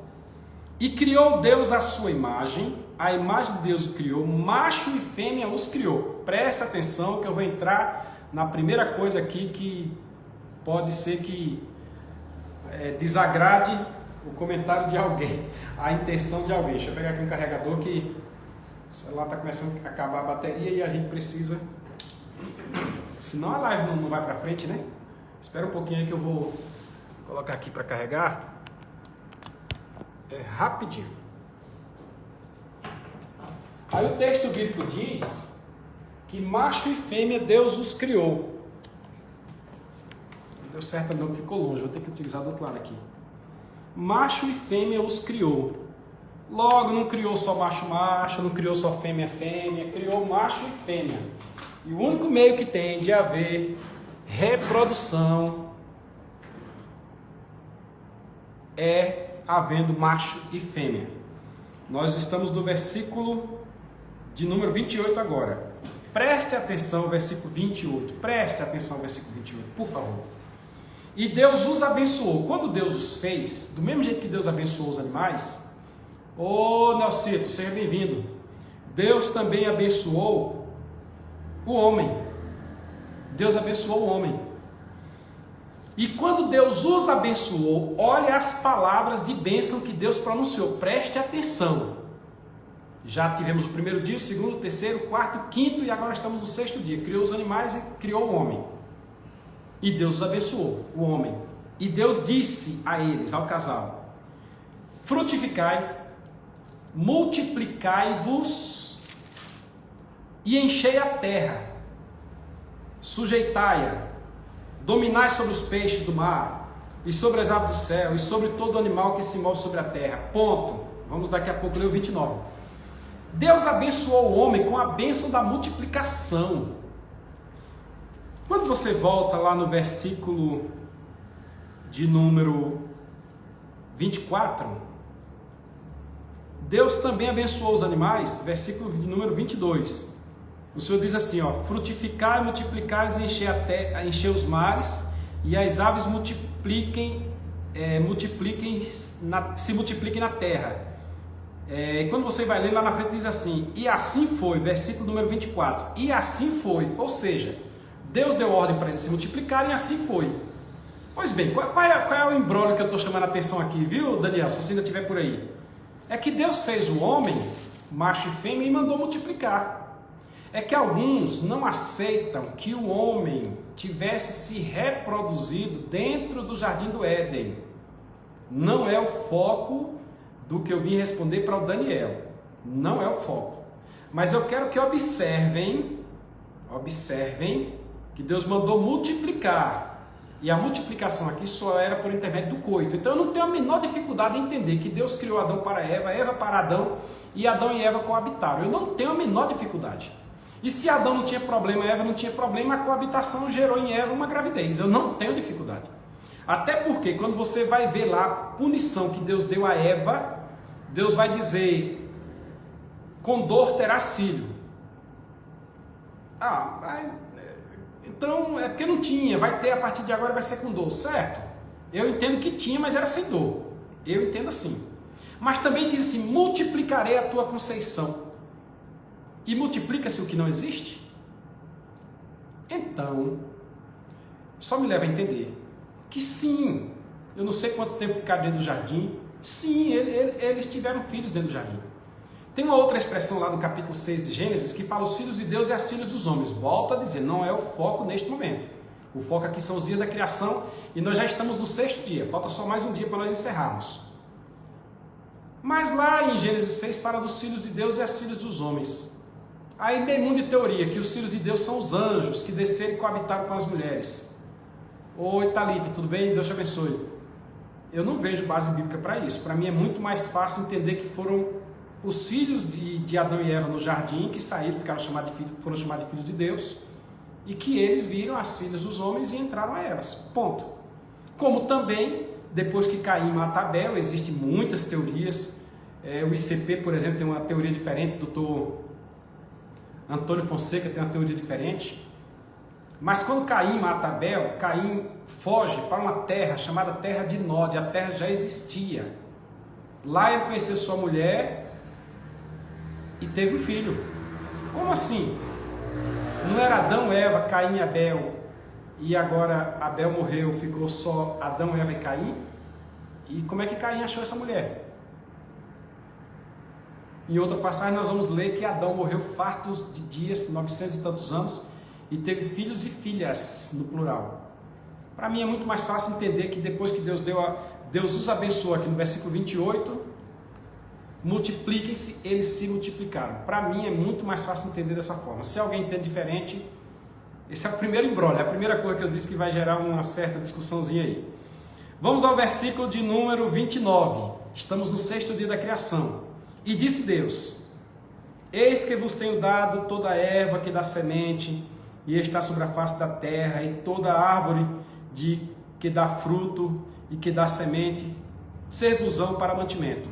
E criou Deus a sua imagem, a imagem de Deus o criou, macho e fêmea os criou. Presta atenção que eu vou entrar na primeira coisa aqui que pode ser que desagrade o comentário de alguém, a intenção de alguém. Deixa eu pegar aqui um carregador que o celular está começando a acabar a bateria e a gente precisa, senão a live não vai para frente, né? Espera um pouquinho aí que eu vou colocar aqui para carregar. Rapidinho. Aí o texto bíblico diz que macho e fêmea Deus os criou. Não deu certo não, que ficou longe, vou ter que utilizar do outro lado aqui. Macho e fêmea os criou. Logo, não criou só macho, não criou só fêmea, criou macho e fêmea. E o único meio que tem de haver reprodução é havendo macho e fêmea. Nós estamos no versículo de número 28 agora. Preste atenção ao versículo 28. Preste atenção ao versículo 28, por favor. E Deus os abençoou. Quando Deus os fez, do mesmo jeito que Deus abençoou os animais, Nelcito, seja bem-vindo. Deus também abençoou o homem. Deus abençoou o homem. E quando Deus os abençoou, olha as palavras de bênção que Deus pronunciou. Preste atenção. Já tivemos o primeiro dia, o segundo, o terceiro, o quarto, o quinto e agora estamos no sexto dia. Criou os animais e criou o homem. E Deus os abençoou, o homem. E Deus disse a eles, ao casal: frutificai, multiplicai-vos e enchei a terra, sujeitai-a, dominai sobre os peixes do mar e sobre as aves do céu e sobre todo animal que se move sobre a terra. Ponto. Vamos daqui a pouco ler o 29. Deus abençoou o homem com a bênção da multiplicação. Quando você volta lá no versículo de número 24, Deus também abençoou os animais, versículo de número 22. O Senhor diz assim, frutificai, multiplicai e encher os mares, e as aves se multipliquem na terra. E quando você vai ler lá na frente diz assim, e assim foi, versículo número 24, e assim foi, ou seja, Deus deu ordem para eles se multiplicarem e assim foi. Pois bem, qual é o imbróglio que eu estou chamando a atenção aqui, viu, Daniel, se você ainda estiver por aí? É que Deus fez o homem, macho e fêmea, e mandou multiplicar. É que alguns não aceitam que o homem tivesse se reproduzido dentro do jardim do Éden. Não é o foco do que eu vim responder para o Daniel. Não é o foco. Mas eu quero que observem que Deus mandou multiplicar. E a multiplicação aqui só era por intermédio do coito. Então eu não tenho a menor dificuldade em entender que Deus criou Adão para Eva, Eva para Adão, e Adão e Eva coabitaram. Eu não tenho a menor dificuldade. E se Adão não tinha problema, Eva não tinha problema, a coabitação gerou em Eva uma gravidez. Eu não tenho dificuldade. Até porque quando você vai ver lá a punição que Deus deu a Eva, Deus vai dizer, com dor terás filho. Então é porque não tinha, vai ter a partir de agora, vai ser com dor, certo? Eu entendo que tinha, mas era sem dor. Eu entendo assim. Mas também diz assim, multiplicarei a tua conceição. E multiplica-se o que não existe? Então, só me leva a entender que sim, eu não sei quanto tempo ficaram dentro do jardim, sim, eles tiveram filhos dentro do jardim. Tem uma outra expressão lá no capítulo 6 de Gênesis que fala os filhos de Deus e as filhas dos homens. Volto a dizer, não é o foco neste momento. O foco aqui são os dias da criação e nós já estamos no sexto dia. Falta só mais um dia para nós encerrarmos. Mas lá em Gênesis 6 fala dos filhos de Deus e as filhas dos homens. Aí bem muito de teoria que os filhos de Deus são os anjos que desceram e coabitaram com as mulheres. Oi, Thalita, tudo bem? Deus te abençoe. Eu não vejo base bíblica para isso. Para mim é muito mais fácil entender que foram os filhos de Adão e Eva no jardim que saíram, foram chamados de filhos de Deus e que eles viram as filhas dos homens e entraram a elas. Ponto. Como também, depois que Caim mata Abel, existem muitas teorias. O ICP, por exemplo, tem uma teoria diferente, doutor Antônio Fonseca tem uma teoria diferente. Mas quando Caim mata Abel, Caim foge para uma terra chamada Terra de Nod. A terra já existia. Lá ele conheceu sua mulher e teve um filho. Como assim? Não era Adão, Eva, Caim e Abel, e agora Abel morreu, ficou só Adão, Eva e Caim? E como é que Caim achou essa mulher? Em outra passagem nós vamos ler que Adão morreu farto de dias, 900 e tantos anos, e teve filhos e filhas, no plural. Para mim é muito mais fácil entender que depois que Deus os abençoou aqui no versículo 28, multipliquem-se, eles se multiplicaram. Para mim é muito mais fácil entender dessa forma. Se alguém entende diferente, esse é o primeiro imbróglio, é a primeira coisa que eu disse que vai gerar uma certa discussãozinha aí. Vamos ao versículo de número 29. Estamos no sexto dia da criação. E disse Deus: eis que vos tenho dado toda erva que dá semente e está sobre a face da terra, e toda árvore que dá fruto e que dá semente, ser-vos-ão para mantimento.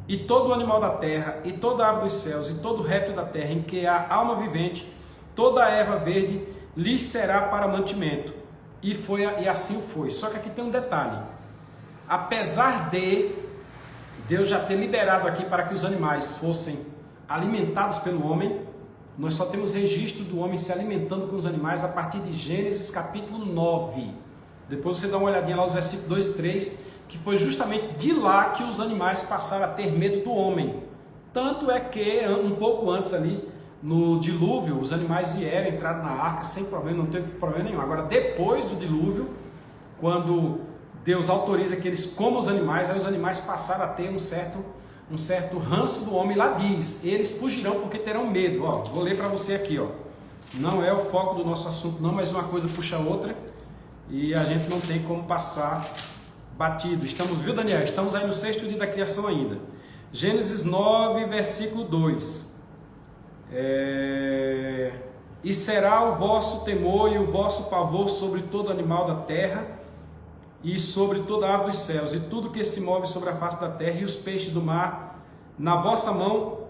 E todo o animal da terra, e toda árvore dos céus, e todo réptil da terra, em que há alma vivente, toda a erva verde lhes será para mantimento. E assim foi. Só que aqui tem um detalhe. Apesar de Deus já ter liberado aqui para que os animais fossem alimentados pelo homem, nós só temos registro do homem se alimentando com os animais a partir de Gênesis capítulo 9. Depois você dá uma olhadinha lá nos versículos 2 e 3, que foi justamente de lá que os animais passaram a ter medo do homem. Tanto é que um pouco antes ali, no dilúvio, os animais vieram, entraram na arca sem problema, não teve problema nenhum. Agora, depois do dilúvio, quando Deus autoriza que eles comam os animais, aí os animais passaram a ter um certo ranço do homem. Lá diz, eles fugirão porque terão medo. Ó, vou ler para você aqui, ó. Não é o foco do nosso assunto não, mas uma coisa puxa a outra e a gente não tem como passar batido. Estamos, viu, Daniel? Estamos aí no 6º dia da criação ainda. Gênesis 9, versículo 2. E será o vosso temor e o vosso pavor sobre todo animal da terra e sobre toda ave dos céus e tudo que se move sobre a face da terra e os peixes do mar na vossa mão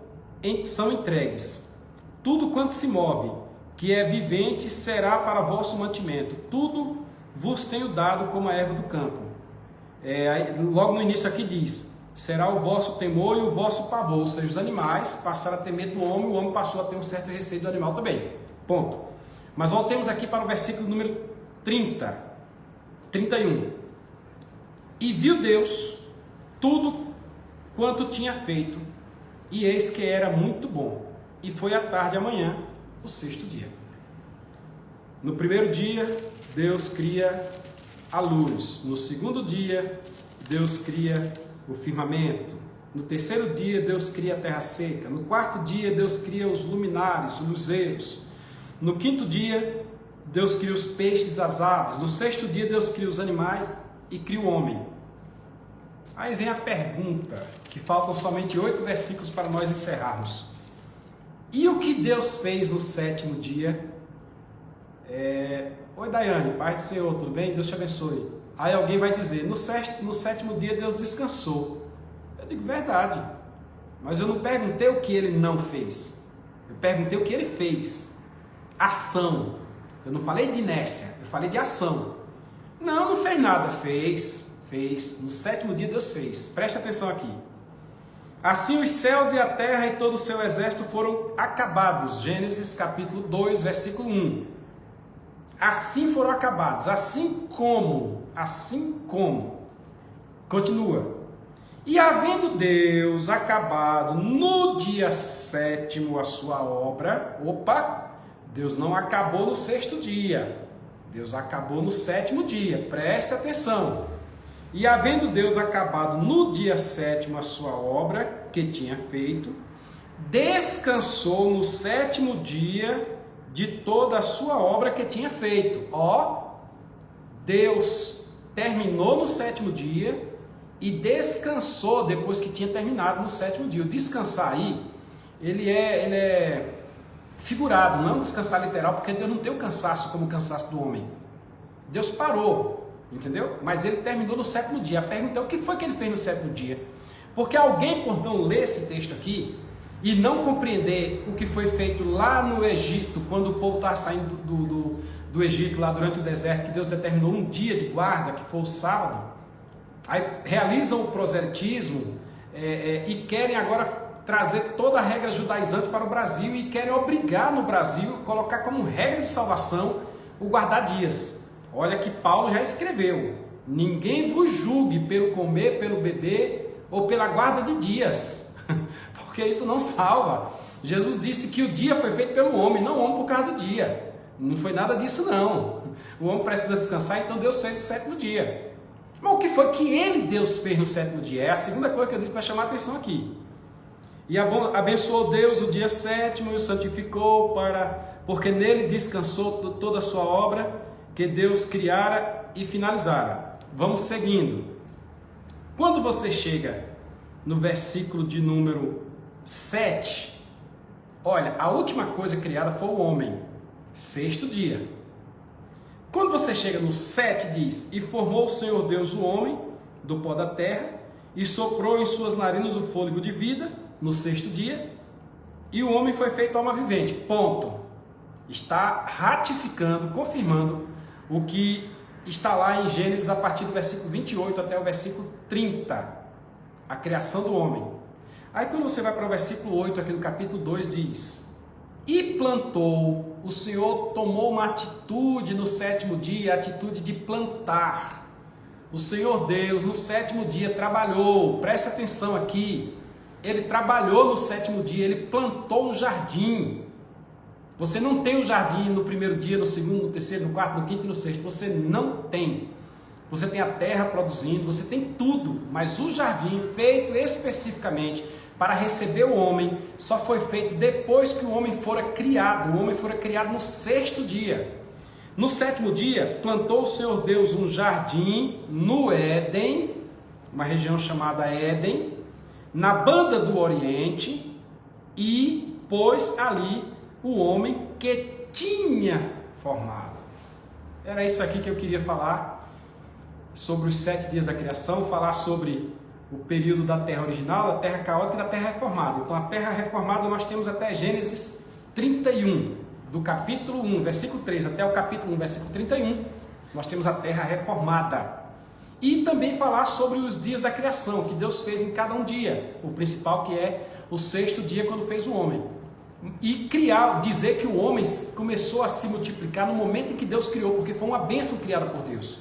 são entregues. Tudo quanto se move, que é vivente, será para vosso mantimento. Tudo vos tenho dado como a erva do campo. Logo no início aqui diz, será o vosso temor e o vosso pavor, ou seja, os animais passaram a ter medo do homem, o homem passou a ter um certo receio do animal também. Ponto. Mas voltemos aqui para o versículo número 31. E viu Deus tudo quanto tinha feito, e eis que era muito bom. E foi à tarde e amanhã, o 6º dia. No primeiro dia, Deus cria a luz. No segundo dia, Deus cria o firmamento. No terceiro dia, Deus cria a terra seca. No quarto dia, Deus cria os luminares, os luzeiros. No quinto dia, Deus cria os peixes, as aves. No 6º dia, Deus cria os animais e cria o homem. Aí vem a pergunta, que faltam somente 8 versículos para nós encerrarmos. E o que Deus fez no 7º dia? Oi, Daiane, paz do Senhor, tudo bem? Deus te abençoe. Aí alguém vai dizer, no 7º dia Deus descansou. Eu digo, verdade. Mas eu não perguntei o que ele não fez. Eu perguntei o que ele fez. Ação. Eu não falei de inércia, eu falei de ação. Não fez nada. Fez. No 7º dia Deus fez. Presta atenção aqui. Assim os céus e a terra e todo o seu exército foram acabados. Gênesis capítulo 2, versículo 1. Assim foram acabados. Assim como. Continua. E havendo Deus acabado no dia 7º a sua obra. Deus não acabou no 6º dia. Deus acabou no 7º dia. Preste atenção. E havendo Deus acabado no dia 7º a sua obra que tinha feito, descansou no 7º dia de toda a sua obra que tinha feito. Deus terminou no 7º dia e descansou depois que tinha terminado no 7º dia. O descansar aí, ele é figurado, não descansar literal, porque Deus não tem o cansaço como o cansaço do homem. Deus parou. Entendeu? Mas ele terminou no 7º dia. A pergunta é o que foi que ele fez no 7º dia? Porque alguém, por não ler esse texto aqui e não compreender o que foi feito lá no Egito, quando o povo estava saindo do Egito, lá durante o deserto, que Deus determinou um dia de guarda, que foi o sábado, aí realizam o proselitismo e querem agora trazer toda a regra judaizante para o Brasil e querem obrigar no Brasil, colocar como regra de salvação o guardar dias. Olha que Paulo já escreveu, ninguém vos julgue pelo comer, pelo beber ou pela guarda de dias, porque isso não salva. Jesus disse que o dia foi feito pelo homem, não o homem por causa do dia. Não foi nada disso não. O homem precisa descansar, então Deus fez o 7º dia. Mas o que foi que Deus fez no 7º dia? É a segunda coisa que eu disse para chamar a atenção aqui. E abençoou Deus o dia 7º e o santificou porque nele descansou toda a sua obra que Deus criara e finalizara. Vamos seguindo. Quando você chega no versículo de número 7, olha, a última coisa criada foi o homem, 6º dia. Quando você chega no 7, diz, e formou o Senhor Deus o homem do pó da terra, e soprou em suas narinas o fôlego de vida, no 6º dia, e o homem foi feito alma vivente. Ponto. está ratificando, confirmando o que está lá em Gênesis a partir do versículo 28 até o versículo 30, a criação do homem. Aí quando você vai para o versículo 8 aqui do capítulo 2 diz: e plantou, o Senhor tomou uma atitude no sétimo dia, a atitude de plantar. O Senhor Deus no sétimo dia trabalhou, presta atenção aqui, Ele trabalhou no sétimo dia, Ele plantou um jardim. Você não tem um jardim no primeiro dia, no segundo, no terceiro, no quarto, no quinto e no sexto. Você não tem. Você tem a terra produzindo, você tem tudo. Mas o jardim feito especificamente para receber o homem só foi feito depois que o homem fora criado. O homem fora criado no sexto dia. No sétimo dia, plantou o Senhor Deus um jardim no Éden, uma região chamada Éden, na banda do Oriente, e pôs ali o homem que tinha formado. Era isso aqui que eu queria falar sobre os 7 dias da criação, falar sobre o período da terra original, da terra caótica e da terra reformada. Então a terra reformada nós temos até Gênesis 31, do capítulo 1, versículo 3 até o capítulo 1, versículo 31, nós temos a terra reformada. E também falar sobre os dias da criação, que Deus fez em cada um dia, o principal que é o sexto dia quando fez o homem. E dizer que o homem começou a se multiplicar no momento em que Deus criou, porque foi uma bênção criada por Deus.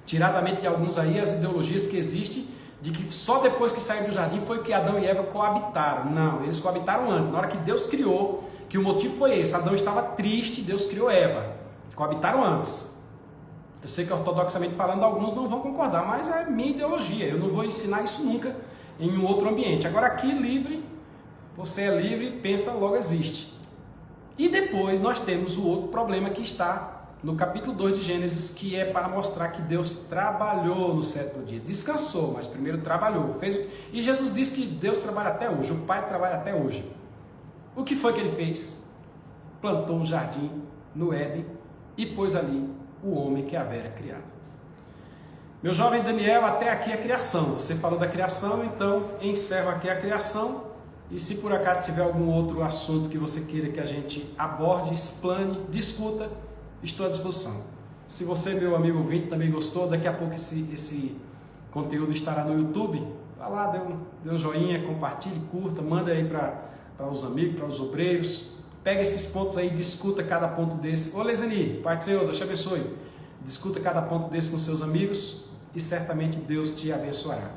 Tirar da mente de alguns aí as ideologias que existem de que só depois que saiu do jardim foi que Adão e Eva coabitaram. Não, eles coabitaram antes. Na hora que Deus criou, que o motivo foi esse, Adão estava triste, Deus criou Eva. Coabitaram antes. Eu sei que ortodoxamente falando, alguns não vão concordar, mas é minha ideologia. Eu não vou ensinar isso nunca em um outro ambiente. Agora aqui, livre, você é livre, pensa, logo existe. E depois nós temos o outro problema que está no capítulo 2 de Gênesis, que é para mostrar que Deus trabalhou no sétimo dia. Descansou, mas primeiro trabalhou. E Jesus diz que Deus trabalha até hoje, o Pai trabalha até hoje. O que foi que ele fez? Plantou um jardim no Éden e pôs ali o homem que havera criado. Meu jovem Daniel, até aqui a criação. Você falou da criação, então encerro aqui a criação. E se por acaso tiver algum outro assunto que você queira que a gente aborde, explane, discuta, estou à disposição. Se você, meu amigo ouvinte, também gostou, daqui a pouco esse conteúdo estará no YouTube. Vá lá, dê um joinha, compartilhe, curta, manda aí para os amigos, para os obreiros. Pega esses pontos aí, discuta cada ponto desse. Ô Lezeni, Pai do Senhor, Deus te abençoe. Discuta cada ponto desse com seus amigos e certamente Deus te abençoará.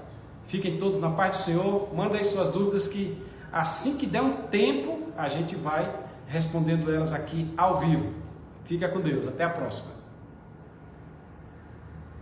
Fiquem todos na paz do Senhor. Manda aí suas dúvidas que assim que der um tempo, a gente vai respondendo elas aqui ao vivo. Fica com Deus. Até a próxima.